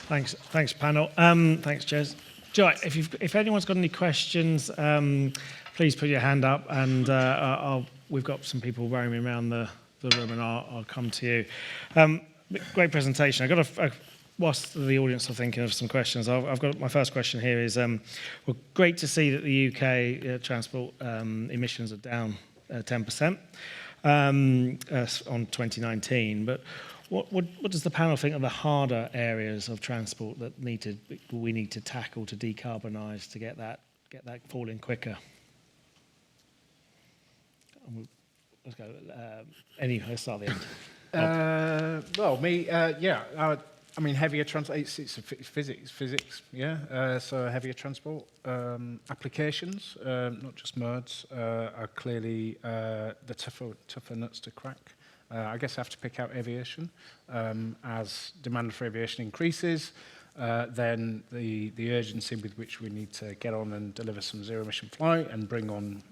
Thanks, panel. Thanks, Jez. Joy, if anyone's got any questions, please put your hand up, and we've got some people roaming around the room, and I'll come to you. Great presentation. I've got whilst the audience are thinking of some questions, I've got my first question here is, well, great to see that the UK transport emissions are down 10% on 2019, but what does the panel think of the harder areas of transport that we need to tackle to decarbonise to get that falling quicker? Let's go. Anyway, let's start at the end. I mean, heavier transport, it's physics, yeah. So heavier transport applications, not just modes, are clearly the tougher nuts to crack. I guess I have to pick out aviation. As demand for aviation increases, then the urgency with which we need to get on and deliver some zero-emission flight and bring on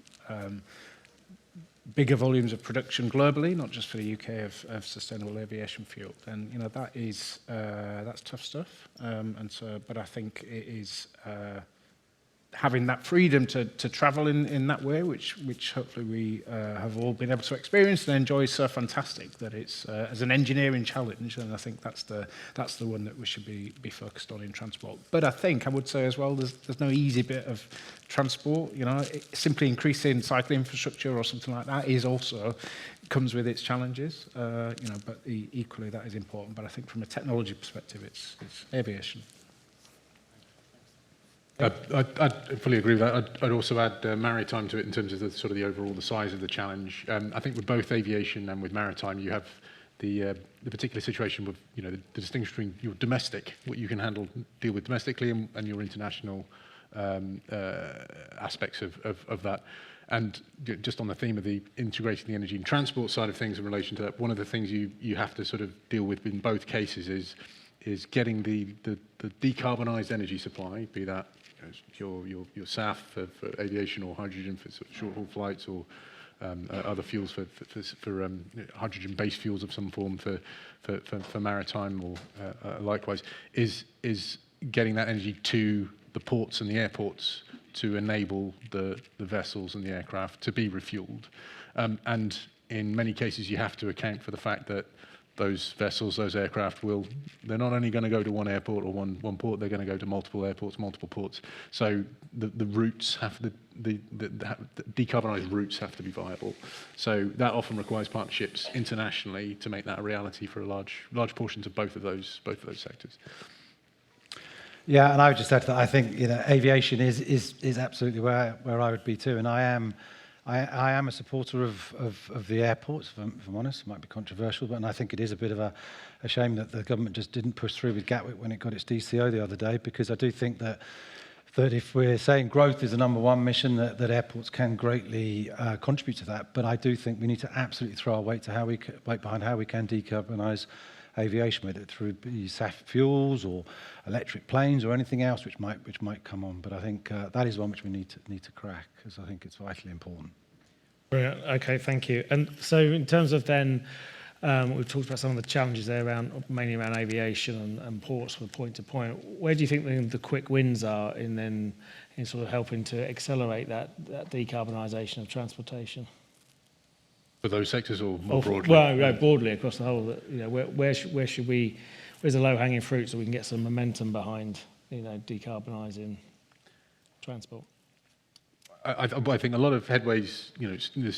bigger volumes of production globally, not just for the UK, of sustainable aviation fuel, then that's tough stuff. But I think it is having that freedom to travel in that way, which hopefully we have all been able to experience and enjoy, so fantastic that it's as an engineering challenge, and I think that's the one that we should be focused on in transport. But I think I would say as well, there's no easy bit of transport. Simply increasing cycle infrastructure or something like that is also comes with its challenges. But equally that is important. But I think from a technology perspective, it's aviation. I'd fully agree with that. I'd also add maritime to it in terms of the overall the size of the challenge. I think with both aviation and with maritime, you have the particular situation with the distinction between your domestic, what you can deal with domestically, and your international aspects of that. And just on the theme of the integrating the energy and transport side of things in relation to that, one of the things you have to sort of deal with in both cases is getting the decarbonised energy supply, be that your SAF for aviation or hydrogen for sort of short-haul flights, or other fuels for hydrogen-based fuels of some form for maritime, or likewise, is getting that energy to the ports and the airports to enable the vessels and the aircraft to be refueled. And in many cases, you have to account for the fact that those vessels, those aircraft they're not only going to go to one airport or one port, they're going to go to multiple airports, multiple ports. So the routes the decarbonised routes have to be viable. So that often requires partnerships internationally to make that a reality for a large portions of both of those sectors. Yeah, and I would just add that I think aviation is absolutely where I would be too, and I am a supporter of the airports, if I'm honest. It might be controversial, but I think it is a bit of a shame that the government just didn't push through with Gatwick when it got its DCO the other day, because I do think that if we're saying growth is the number one mission, that airports can greatly contribute to that. But I do think we need to absolutely throw our weight behind how we can decarbonise aviation, whether through SAF fuels or electric planes or anything else which might come on. But I think that is one which we need to crack, because I think it's vitally important. Brilliant. Okay, thank you. And so in terms of then, we've talked about some of the challenges there mainly around aviation and ports from point to point. Where do you think the quick wins are in sort of helping to accelerate that decarbonisation of transportation? For those sectors or more broadly? Well, no, broadly across the whole. Where should we? Where's the low-hanging fruit so we can get some momentum behind decarbonising transport? I think a lot of headways,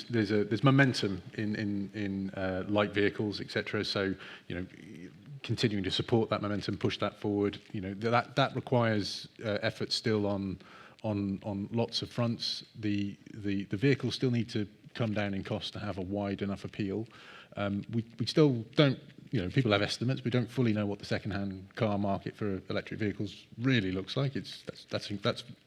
there's momentum in light vehicles, etc. So, continuing to support that momentum, push that forward, that requires effort still on lots of fronts. The vehicles still need to come down in cost to have a wide enough appeal. We still don't. People have estimates. We don't fully know what the second-hand car market for electric vehicles really looks like. That's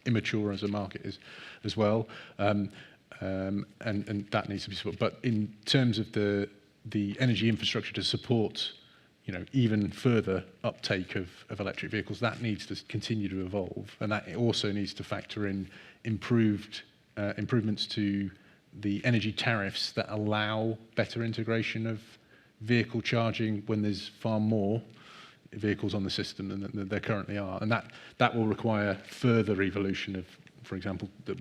immature as a market as well, and that needs to be supported. But in terms of the energy infrastructure to support, even further uptake of electric vehicles, that needs to continue to evolve, and that also needs to factor in improvements to the energy tariffs that allow better integration of vehicle charging when there's far more vehicles on the system than there currently are, and that will require further evolution of, for example, there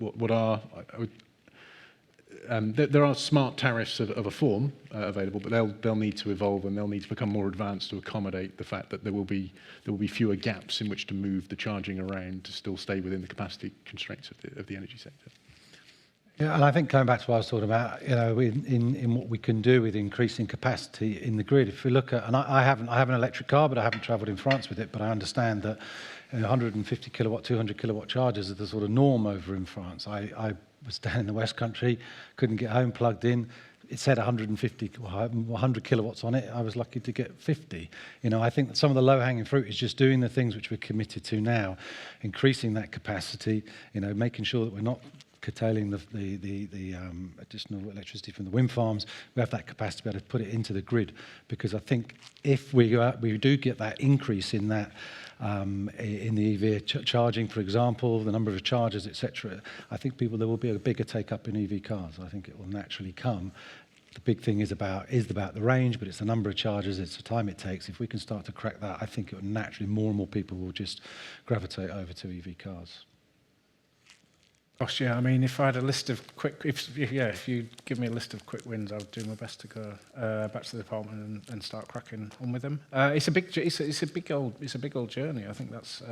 are smart tariffs of a form available, but they'll need to evolve and they'll need to become more advanced to accommodate the fact that there will be fewer gaps in which to move the charging around to still stay within the capacity constraints of the energy sector. Yeah, and I think going back to what I was talking about, in what we can do with increasing capacity in the grid. If we look at, and I have an electric car, but I haven't travelled in France with it, but I understand that 150 kilowatt, 200 kilowatt chargers are the sort of norm over in France. I was down in the West Country, couldn't get home, plugged in. It said 100 kilowatts on it. I was lucky to get 50. I think that some of the low-hanging fruit is just doing the things which we're committed to now, increasing that capacity, making sure that we're not curtailing the additional electricity from the wind farms. We have that capacity to be able to put it into the grid, because I think if we do get that increase in that in the EV charging, for example, the number of chargers, etc., I think there will be a bigger take-up in EV cars. I think it will naturally come. The big thing is about the range, but it's the number of chargers, it's the time it takes. If we can start to crack that, I think it will naturally, more and more people will just gravitate over to EV cars. Gosh, yeah. I mean, if I had a list of if you give me a list of quick wins, I would do my best to go back to the department and start cracking on with them. It's a big old journey. I think that's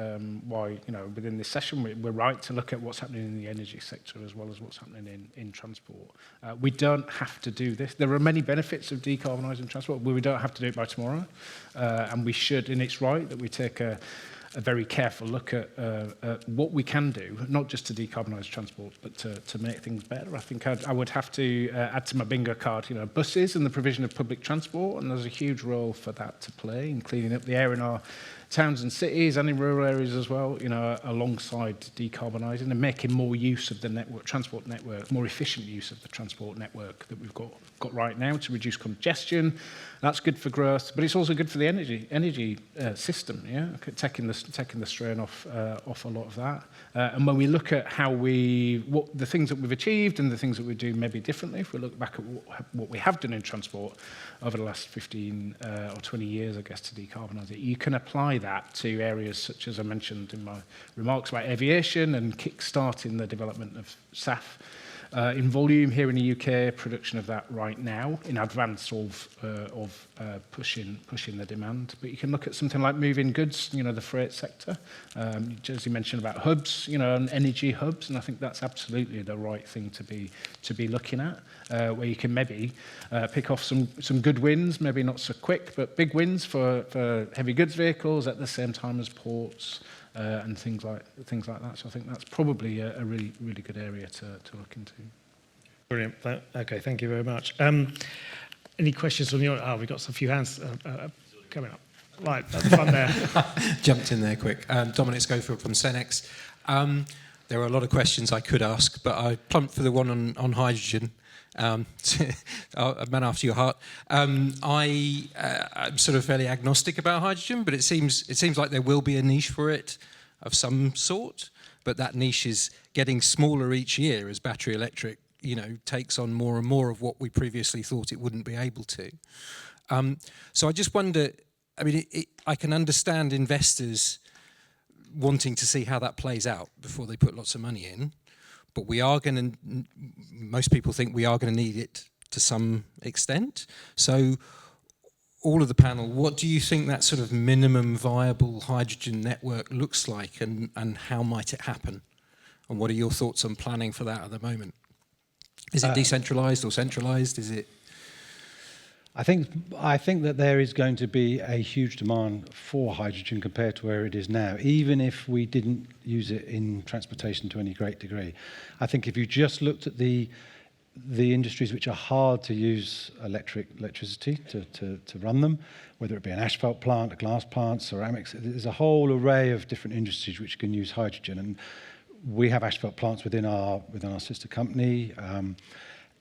why within this session we're right to look at what's happening in the energy sector as well as what's happening in transport. We don't have to do this. There are many benefits of decarbonising transport, but we don't have to do it by tomorrow, and we should. And it's right that we take a very careful look at what we can do, not just to decarbonise transport, but to make things better. I think I would have to add to my bingo card, buses and the provision of public transport, and there's a huge role for that to play in cleaning up the air in our towns and cities and in rural areas as well, alongside decarbonising and making more use of the transport network, more efficient use of the transport network that we've got right now to reduce congestion. That's good for growth, but it's also good for the energy system, taking the strain off a lot of that. And when we look at what the things that we've achieved and the things that we do maybe differently, if we look back at what we have done in transport over the last 15 or 20 years, I guess, to decarbonise it, you can apply that to areas such as I mentioned in my remarks about aviation and kick-starting the development of SAF in volume here in the UK, production of that right now in advance of pushing the demand. But you can look at something like moving goods, the freight sector. As you mentioned about hubs, and energy hubs, and I think that's absolutely the right thing to be looking at, where you can maybe pick off some good wins, maybe not so quick, but big wins for heavy goods vehicles at the same time as ports. And things like that. So I think that's probably a really, really good area to look into. Brilliant. Okay, thank you very much. Any questions from the audience? We've got a few hands coming up. Right, at the front there. Jumped in there quick. Dominic Schofield from Cenex. There are a lot of questions I could ask, but I plumped for the one on hydrogen. A man after your heart. I'm sort of fairly agnostic about hydrogen, but it seems like there will be a niche for it of some sort. But that niche is getting smaller each year as battery electric, takes on more and more of what we previously thought it wouldn't be able to. So I just wonder. I mean, I can understand investors wanting to see how that plays out before they put lots of money in. But most people think we are going to need it to some extent. So all of the panel, what do you think that sort of minimum viable hydrogen network looks like, and how might it happen? And what are your thoughts on planning for that at the moment? Is it decentralized or centralized? Is it? I think that there is going to be a huge demand for hydrogen compared to where it is now, even if we didn't use it in transportation to any great degree. I think if you just looked at the industries which are hard to use electricity to run them, whether it be an asphalt plant, a glass plant, ceramics, there's a whole array of different industries which can use hydrogen. And we have asphalt plants within our sister company.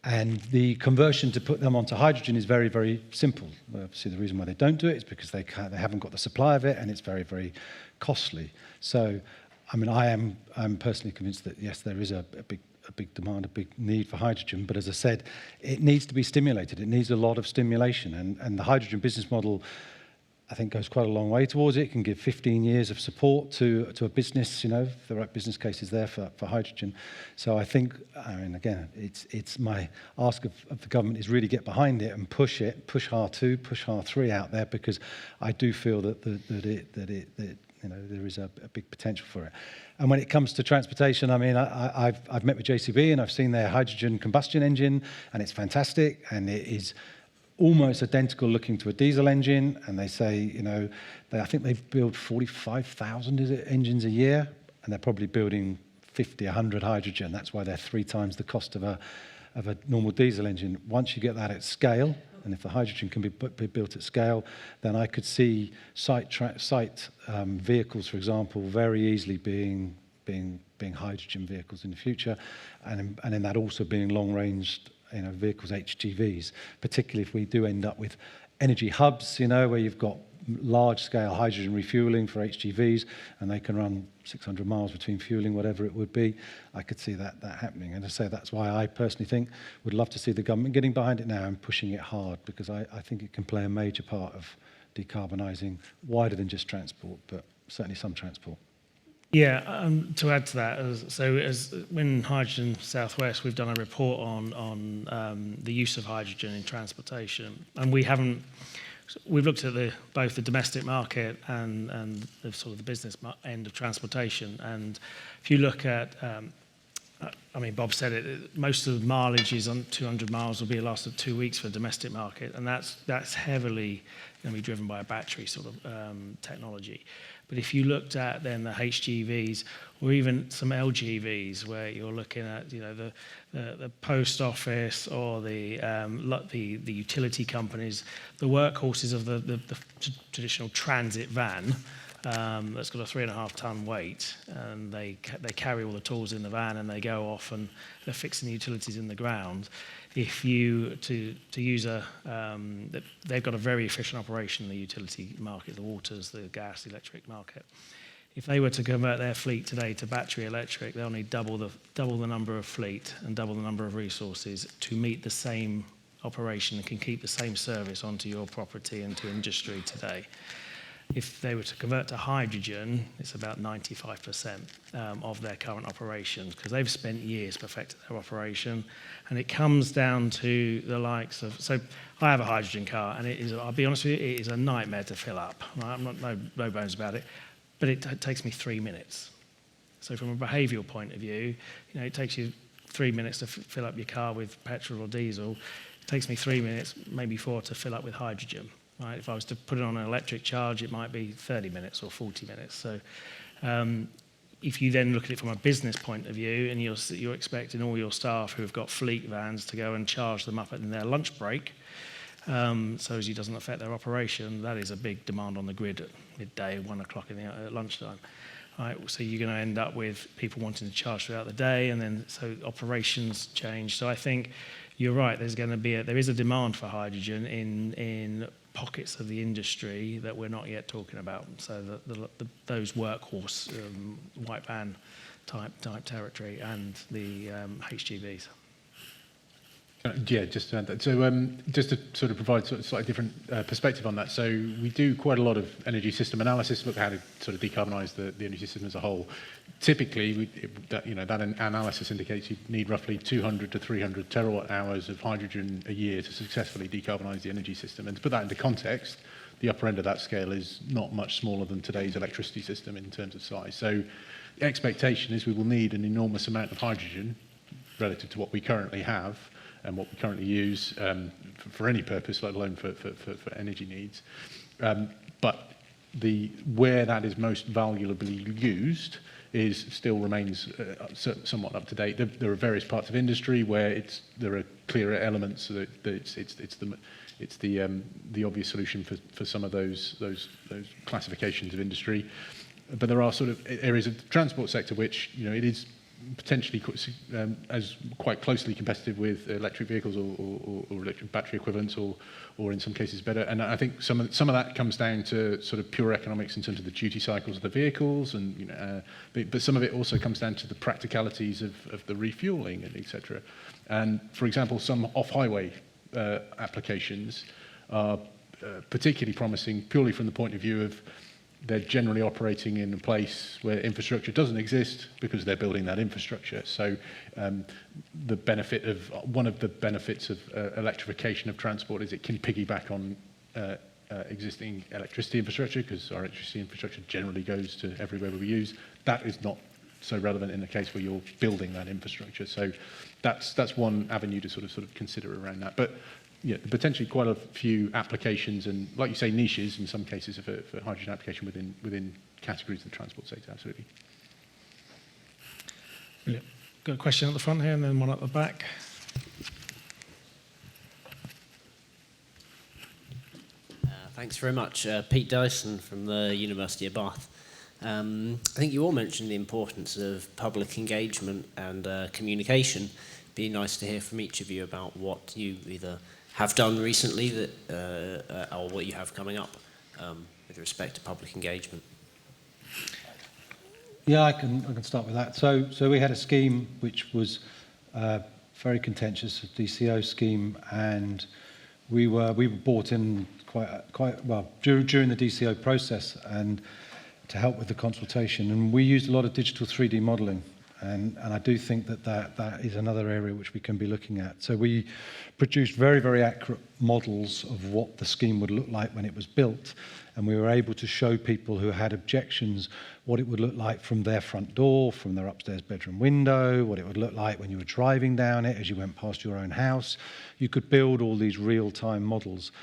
And the conversion to put them onto hydrogen is very, very simple. Obviously, the reason why they don't do it is because they haven't got the supply of it, and it's very, very costly. So, I mean, I'm personally convinced that yes, there is a big demand, a big need for hydrogen. But as I said, it needs to be stimulated. It needs a lot of stimulation, and the hydrogen business model, I think, goes quite a long way towards it. It can give 15 years of support to a business, if the right business case is there for hydrogen. So I think, again, it's my ask of the government is really get behind it and push R2, push R3 out there, because I do feel that there is a big potential for it. And when it comes to transportation, I mean, I've met with JCB and I've seen their hydrogen combustion engine, and it's fantastic, and it is almost identical looking to a diesel engine, and they say, I think they build 45,000 engines a year, and they're probably building 50, 100 hydrogen. That's why they're 3 times the cost of a normal diesel engine. Once you get that at scale, and if the hydrogen can be built at scale, then I could see site vehicles, for example, very easily being hydrogen vehicles in the future, and in that also being long-range vehicles, HGVs, particularly if we do end up with energy hubs, where you've got large-scale hydrogen refuelling for HGVs, and they can run 600 miles between fueling, whatever it would be. I could see that happening. And I say that's why I personally think would love to see the government getting behind it now and pushing it hard, because I think it can play a major part of decarbonising wider than just transport, but certainly some transport. Yeah, to add to that, as when Hydrogen Southwest, we've done a report on the use of hydrogen in transportation, and we've looked at both the domestic market and the sort of the business end of transportation. And if you look at, Bob said it, most of the mileage is on 200 miles will be a last of 2 weeks for the domestic market, and that's heavily going to be driven by a battery sort of technology. But if you looked at then the HGVs or even some LGVs, where you're looking at the post office or the utility companies, the workhorses of the traditional transit van that's got a 3.5-ton weight, and they carry all the tools in the van and they go off and they're fixing the utilities in the ground. If you to use they've got a very efficient operation in the utility market, the waters, the gas, the electric market. If they were to convert their fleet today to battery electric, they'll need double the number of fleet and double the number of resources to meet the same operation and can keep the same service onto your property and to industry today. If they were to convert to hydrogen, it's about 95% of their current operations, because they've spent years perfecting their operation. And it comes down to the likes of, so I have a hydrogen car, and it is, I'll be honest with you, it is a nightmare to fill up. Right? I'm not no bones about it, but it takes me 3 minutes. So from a behavioural point of view, it takes you 3 minutes to fill up your car with petrol or diesel. It takes me 3 minutes, maybe 4, to fill up with hydrogen. Right? If I was to put it on an electric charge, it might be 30 minutes or 40 minutes. So if you then look at it from a business point of view, and you're expecting all your staff who have got fleet vans to go and charge them up in their lunch break, so as it doesn't affect their operation, that is a big demand on the grid at midday, 1 o'clock at lunchtime. Right, so you're going to end up with people wanting to charge throughout the day, and then so operations change. So I think you're right. There is a demand for hydrogen in pockets of the industry that we're not yet talking about. So those workhorse white van type territory and the HGVs. Yeah, just to add that. So just to sort of provide sort of slightly different perspective on that. So we do quite a lot of energy system analysis, look at how to sort of decarbonise the energy system as a whole. Typically, that analysis indicates you need roughly 200 to 300 terawatt hours of hydrogen a year to successfully decarbonise the energy system. And to put that into context, the upper end of that scale is not much smaller than today's electricity system in terms of size. So the expectation is we will need an enormous amount of hydrogen relative to what we currently have and what we currently use for any purpose, let alone for energy needs. But where that is most valuably used still remains somewhat up to date. There are various parts of industry where there are clearer elements so that it's the obvious solution for some of those classifications of industry. But there are sort of areas of the transport sector which, it is potentially as quite closely competitive with electric vehicles or electric battery equivalents, or in some cases better. And I think some of that comes down to sort of pure economics in terms of the duty cycles of the vehicles, and but some of it also comes down to the practicalities of the refuelling and etc. And for example, some off-highway applications are particularly promising purely from the point of view of they're generally operating in a place where infrastructure doesn't exist because they're building that infrastructure. So one of the benefits of electrification of transport is it can piggyback on existing electricity infrastructure, because our electricity infrastructure generally goes to everywhere we use. That is not so relevant in the case where you're building that infrastructure. So that's one avenue to sort of consider around that. But yeah, potentially quite a few applications and, like you say, niches in some cases for hydrogen application within categories of the transport sector, absolutely. Brilliant. Got a question at the front here and then one at the back. Thanks very much. Pete Dyson from the University of Bath. I think you all mentioned the importance of public engagement and communication. It'd be nice to hear from each of you about what you either have done recently or what you have coming up with respect to public engagement. Yeah, I can start with that. So we had a scheme which was very contentious, a DCO scheme, and we were brought in quite well during the DCO process and to help with the consultation, and we used a lot of digital 3D modelling. And I do think that is another area which we can be looking at. So we produced very, very accurate models of what the scheme would look like when it was built. And we were able to show people who had objections what it would look like from their front door, from their upstairs bedroom window, what it would look like when you were driving down it as you went past your own house. You could build all these real-time models.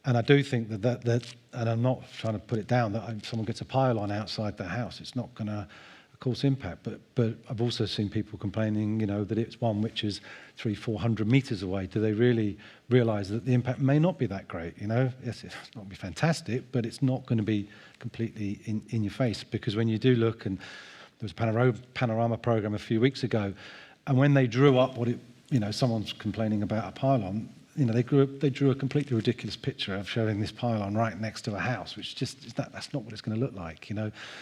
And I do think that and I'm not trying to put it down, that if someone gets a pylon outside their house, it's not going to cause impact, but I've also seen people complaining, that it's one which is 300-400 meters away. Do they really realise that the impact may not be that great? Yes, it's not be fantastic, but it's not going to be completely in your face, because when you do look, and there was a panorama program a few weeks ago, and when they drew up someone's complaining about a pylon. They drew a completely ridiculous picture of showing this pylon right next to a house, which that's not what it's going to look like,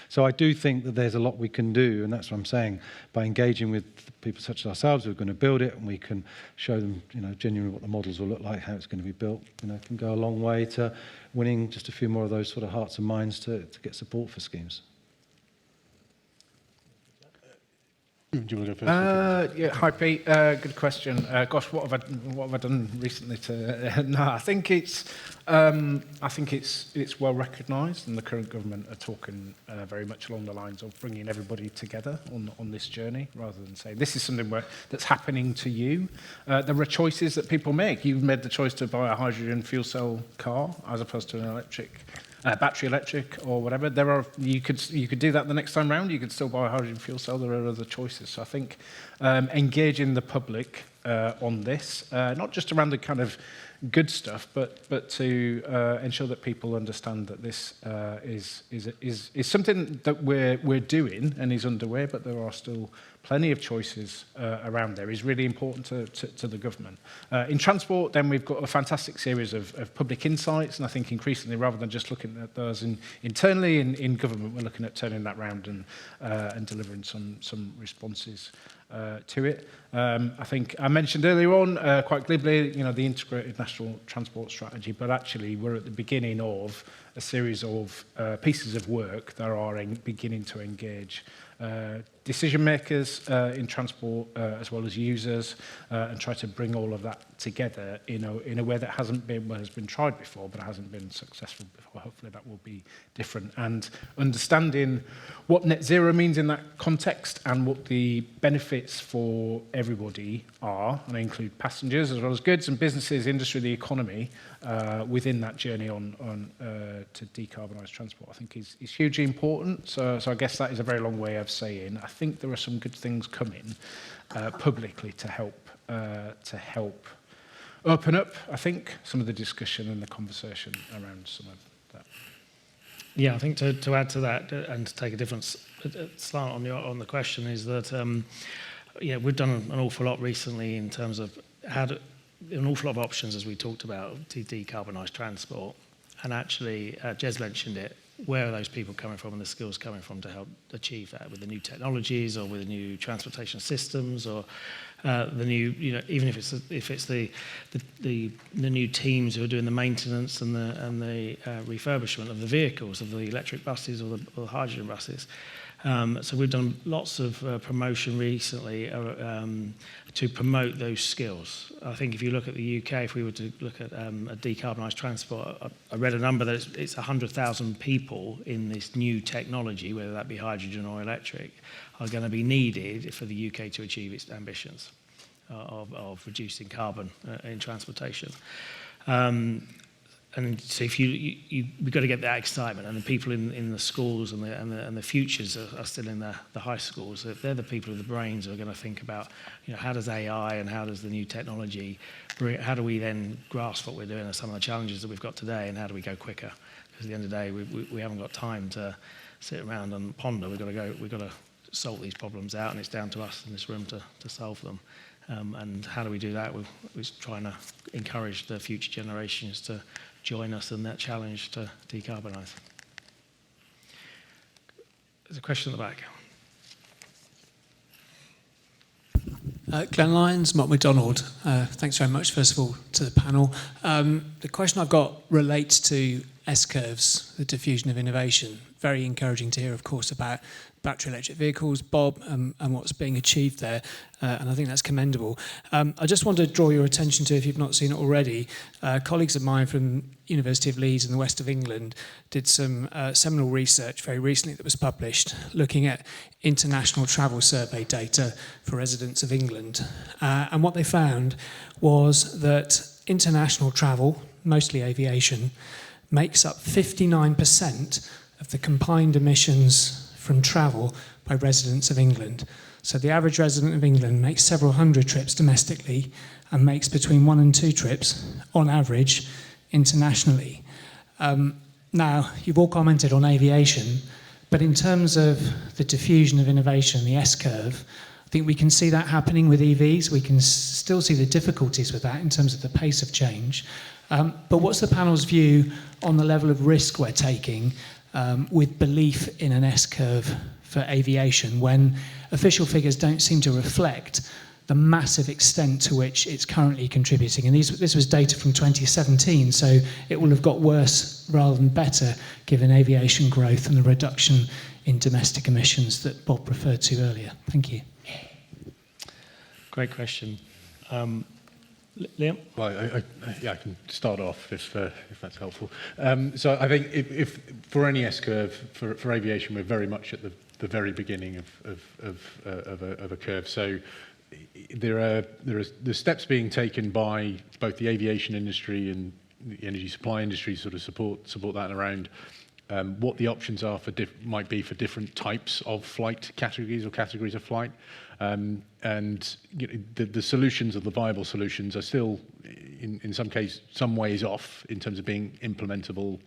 So I do think that there's a lot we can do, and that's what I'm saying, by engaging with people such as ourselves who are going to build it, and we can show them, genuinely what the models will look like, how it's going to be built. It can go a long way to winning just a few more of those sort of hearts and minds to get support for schemes. Do you want to go first? Yeah, hi Pete. Good question. Gosh, what have I done recently to? No, I think it's well recognised, and the current government are talking very much along the lines of bringing everybody together on this journey, rather than saying this is something that's happening to you. There are choices that people make. You've made the choice to buy a hydrogen fuel cell car as opposed to an electric. Battery electric or whatever. You could do that the next time round. You could still buy a hydrogen fuel cell. There are other choices. So I think engaging the public on this, not just around the kind of good stuff, but to ensure that people understand that this is something that we're doing and is underway, but there are still plenty of choices around there, is really important to the government. In transport, then we've got a fantastic series of public insights, and I think increasingly, rather than just looking at those internally in government, we're looking at turning that round and delivering some responses to it. I think I mentioned earlier on, quite glibly, the integrated national transport strategy, but actually we're at the beginning of a series of pieces of work that are beginning to engage decision makers in transport as well as users, and try to bring all of that together in a way that has been tried before, but hasn't been successful before. Hopefully that will be different. And understanding what net zero means in that context and what the benefits for everybody are, and I include passengers as well as goods and businesses, industry, the economy, within that journey on to decarbonise transport, I think is hugely important. So I guess that is a very long way of saying I think there are some good things coming publicly to help open up, I think, some of the discussion and the conversation around some of that. Yeah, I think to add to that and to take a different slant on the question is that we've done an awful lot recently in terms of an awful lot of options, as we talked about, to decarbonise transport. And actually, Jez mentioned it, where are those people coming from and the skills coming from to help achieve that with the new technologies or with the new transportation systems or the new, even if it's the new teams who are doing the maintenance and the refurbishment of the vehicles, of the electric buses or the hydrogen buses. So we've done lots of promotion recently to promote those skills. I think if you look at the UK, if we were to look at a decarbonised transport, I read a number that it's 100,000 people in this new technology, whether that be hydrogen or electric, are going to be needed for the UK to achieve its ambitions of reducing carbon in transportation. And so if we've got to get that excitement, and the people in the schools and the futures are still in the high schools. They're the people with the brains who are going to think about, how does AI and how does the new technology, how do we then grasp what we're doing and some of the challenges that we've got today, and how do we go quicker? Because at the end of the day, we haven't got time to sit around and ponder. We've got to sort these problems out, and it's down to us in this room to solve them. And how do we do that? We're trying to encourage the future generations to join us in that challenge to decarbonise. There's a question at the back. Glenn Lyons, Mark MacDonald. Thanks very much, first of all, to the panel. The question I've got relates to S-curves, the diffusion of innovation. Very encouraging to hear, of course, about battery electric vehicles, Bob, and what's being achieved there, and I think that's commendable. I just want to draw your attention to, if you've not seen it already, colleagues of mine from University of Leeds in the west of England did some seminal research very recently that was published looking at international travel survey data for residents of England. And what they found was that international travel, mostly aviation, makes up 59% of the combined emissions from travel by residents of England. So the average resident of England makes several hundred trips domestically and makes between 1 and 2 trips on average internationally. Now, you've all commented on aviation, but in terms of the diffusion of innovation, the S-curve, I think we can see that happening with EVs. We can still see the difficulties with that in terms of the pace of change. But what's the panel's view on the level of risk we're taking with belief in an S-curve for aviation when official figures don't seem to reflect the massive extent to which it's currently contributing? And this was data from 2017, so it will have got worse rather than better given aviation growth and the reduction in domestic emissions that Bob referred to earlier. Thank you. Great question. Liam? Well, I can start off if that's helpful. So I think if for any S-curve for aviation, we're very much at the very beginning of a curve. So there are steps being taken by both the aviation industry and the energy supply industry to sort of support that around what the options are might be for different types of flight categories or categories of flight. And the solutions, or the viable solutions, are still in some case, some ways off in terms of being implementable.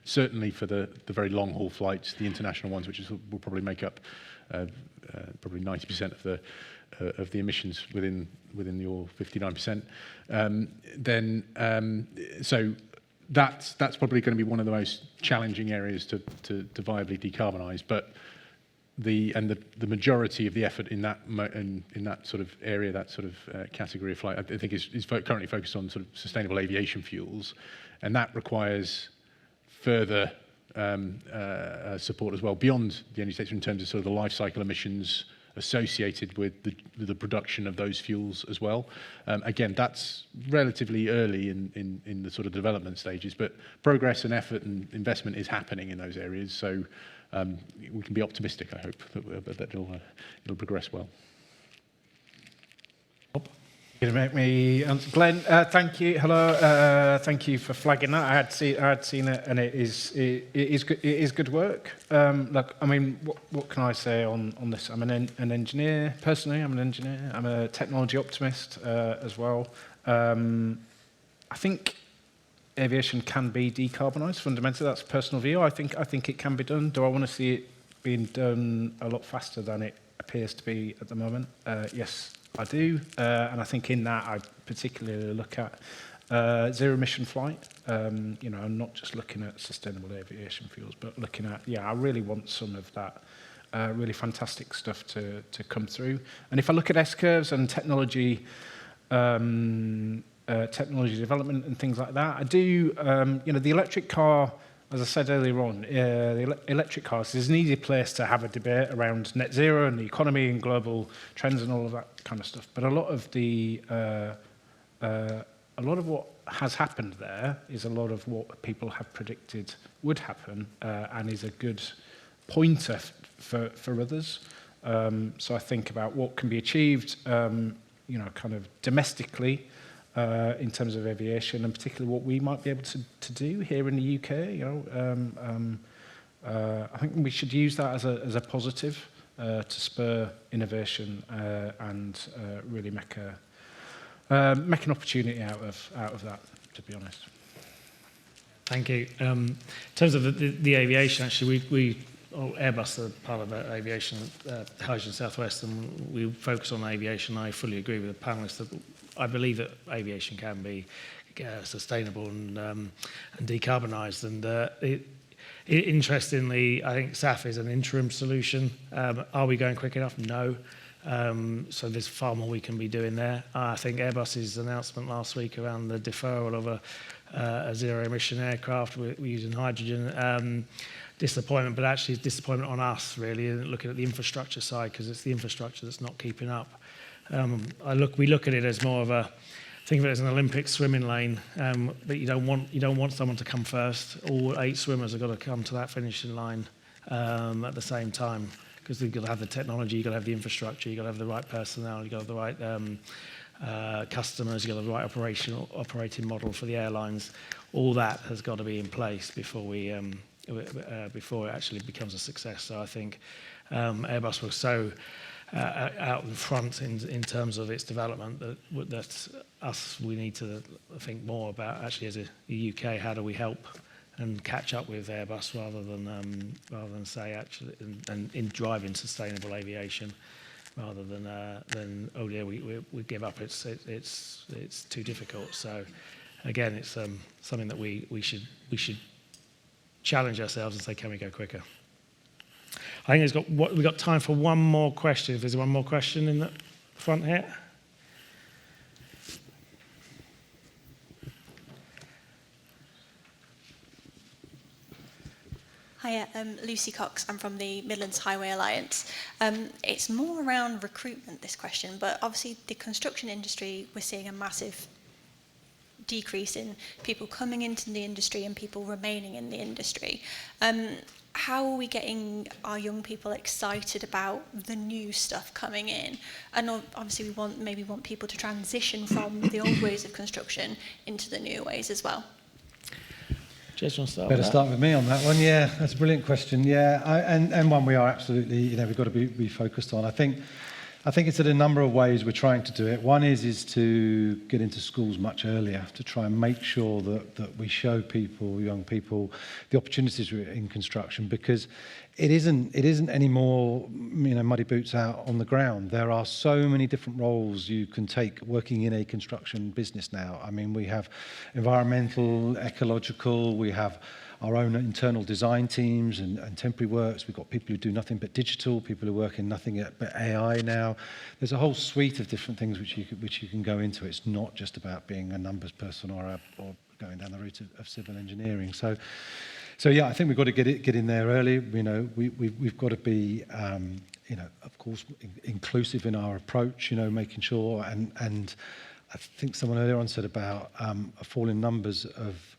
Certainly for the very long haul flights, the international ones, which will probably make up probably 90% of the emissions within your 59%. So that's probably going to be one of the most challenging areas to viably decarbonise. But the majority of the effort in that sort of area, that sort of category of flight, I think is currently focused on sort of sustainable aviation fuels, and that requires further support as well beyond the energy sector in terms of sort of the life cycle emissions associated with the production of those fuels as well. Again, that's relatively early in the sort of development stages, but progress and effort and investment is happening in those areas. So we can be optimistic, I hope, that it'll progress well. You're going to make me answer. Glenn, thank you. Hello. Thank you for flagging that. I had seen it, and it is good work. Look, I mean, what can I say on this? I'm an engineer personally. I'm an engineer. I'm a technology optimist as well. I think aviation can be decarbonised. Fundamentally, that's a personal view. I think it can be done. Do I want to see it being done a lot faster than it appears to be at the moment? Yes, I do. And I think in that, I particularly look at zero emission flight. You know, I'm not just looking at sustainable aviation fuels, but looking at, I really want some of that really fantastic stuff to come through. And if I look at S-curves and technology development and things like that, I do, you know, the electric car, as I said earlier on, the electric cars is an easy place to have a debate around net zero and the economy and global trends and all of that kind of stuff. But a lot of what has happened there is a lot of what people have predicted would happen, and is a good pointer for others. So I think about what can be achieved, you know, kind of domestically, in terms of aviation, and particularly what we might be able to do here in the UK. You know, I think we should use that as a positive to spur innovation and really make an opportunity out of that. To be honest. Thank you. In terms of the aviation, actually, Airbus are part of aviation, Hydrogen Southwest, and we focus on aviation. I fully agree with the panellists that I believe that aviation can be sustainable and decarbonised. And interestingly, I think SAF is an interim solution. Are we going quick enough? No. So there's far more we can be doing there. I think Airbus's announcement last week around the deferral of a zero-emission aircraft, we're using hydrogen. Disappointment, but actually it's disappointment on us, really, looking at the infrastructure side, because it's the infrastructure that's not keeping up. We look at it as more of think of it as an Olympic swimming lane, but you don't want someone to come first. All 8 swimmers have got to come to that finishing line at the same time, because you've got to have the technology, you've got to have the infrastructure, you've got to have the right personnel, you've got to have the right customers, you've got to have the right operating model for the airlines. All that has got to be in place before it actually becomes a success. So I think Airbus was so out in front in terms of its development that we need to think more about, actually, as the UK, how do we help and catch up with Airbus rather than say actually and in driving sustainable aviation, rather than oh yeah we give up, it's too difficult. So again, it's something that we should challenge ourselves and say, can we go quicker? I think we've got time for one more question. If there's one more question in the front here. Hi, Lucy Cox. I'm from the Midlands Highway Alliance. It's more around recruitment, this question, but obviously the construction industry, we're seeing a massive decrease in people coming into the industry and people remaining in the industry. How are we getting our young people excited about the new stuff coming in? And obviously we want people to transition from the old ways of construction into the new ways as well. Jez, want to start? Better start with me on that one. Yeah, that's a brilliant question. Yeah, and one we are absolutely, we've got to be focused on. I think I think it's in a number of ways we're trying to do it. One is to get into schools much earlier to try and make sure that we show people, young people, the opportunities in construction, because it isn't anymore, muddy boots out on the ground. There are so many different roles you can take working in a construction business now. I mean, we have environmental, ecological, we have our own internal design teams and temporary works. We've got people who do nothing but digital, people who work in nothing but AI now. There's a whole suite of different things which you can go into. It's not just about being a numbers person or going down the route of civil engineering. So yeah, I think we've got to get in there early. We've got to be, of course, inclusive in our approach. Making sure and I think someone earlier on said about a fall in numbers of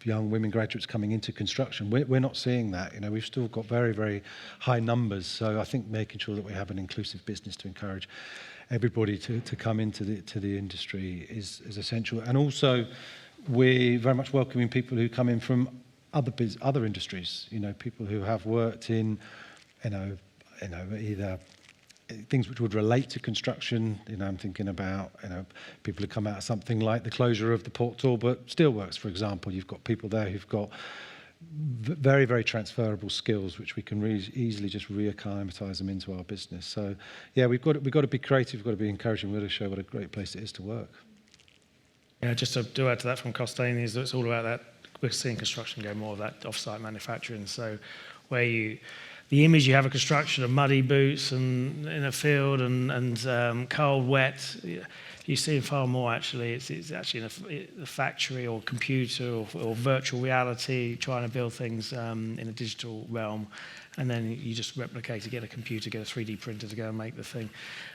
young women graduates coming into construction. We're not seeing that. We've still got very, very high numbers. So I think making sure that we have an inclusive business to encourage everybody to come into the industry is essential. And also, we're very much welcoming people who come in from other industries. People who have worked in, either things which would relate to construction. I'm thinking about people who come out of something like the closure of the Port Talbot Steelworks, for example. You've got people there who've got very, very transferable skills, which we can easily just reacclimatise them into our business. So yeah, we've got to be creative, we've got to be encouraging, we've got to show what a great place it is to work. Yeah, just to add to that from Costain, is that it's all about that. We're seeing construction go more of that off-site manufacturing. So where the image you have of construction of muddy boots and in a field and cold, wet, you see far more actually. It's actually in a factory or computer or virtual reality, trying to build things in a digital realm. And then you just replicate it, get a computer, get a 3D printer to go and make the thing,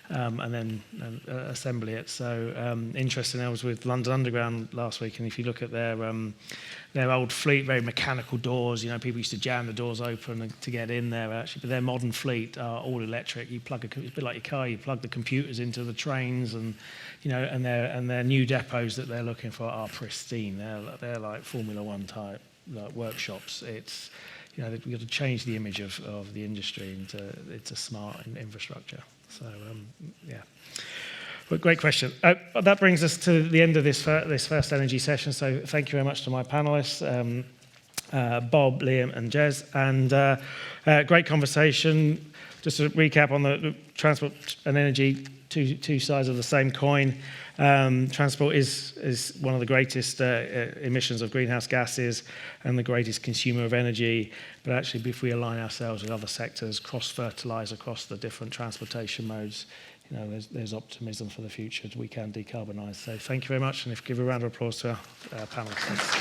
and then assemble it. So interesting. I was with London Underground last week, and if you look at their old fleet, very mechanical doors. People used to jam the doors open to get in there actually, but their modern fleet are all electric. You plug it's a bit like your car. You plug the computers into the trains, and their new depots that they're looking for are pristine. They're like Formula One type workshops. It's we've got to change the image of the industry into it's a smart infrastructure. So yeah, but great question. That brings us to the end of this first energy session. So thank you very much to my panelists, Bob, Liam, and Jez, and great conversation. Just to recap on the transport and energy, two sides of the same coin. Transport is one of the greatest emissions of greenhouse gases and the greatest consumer of energy. But actually, if we align ourselves with other sectors, cross-fertilise across the different transportation modes, there's optimism for the future. We can decarbonise. So thank you very much, and give a round of applause to our panelists.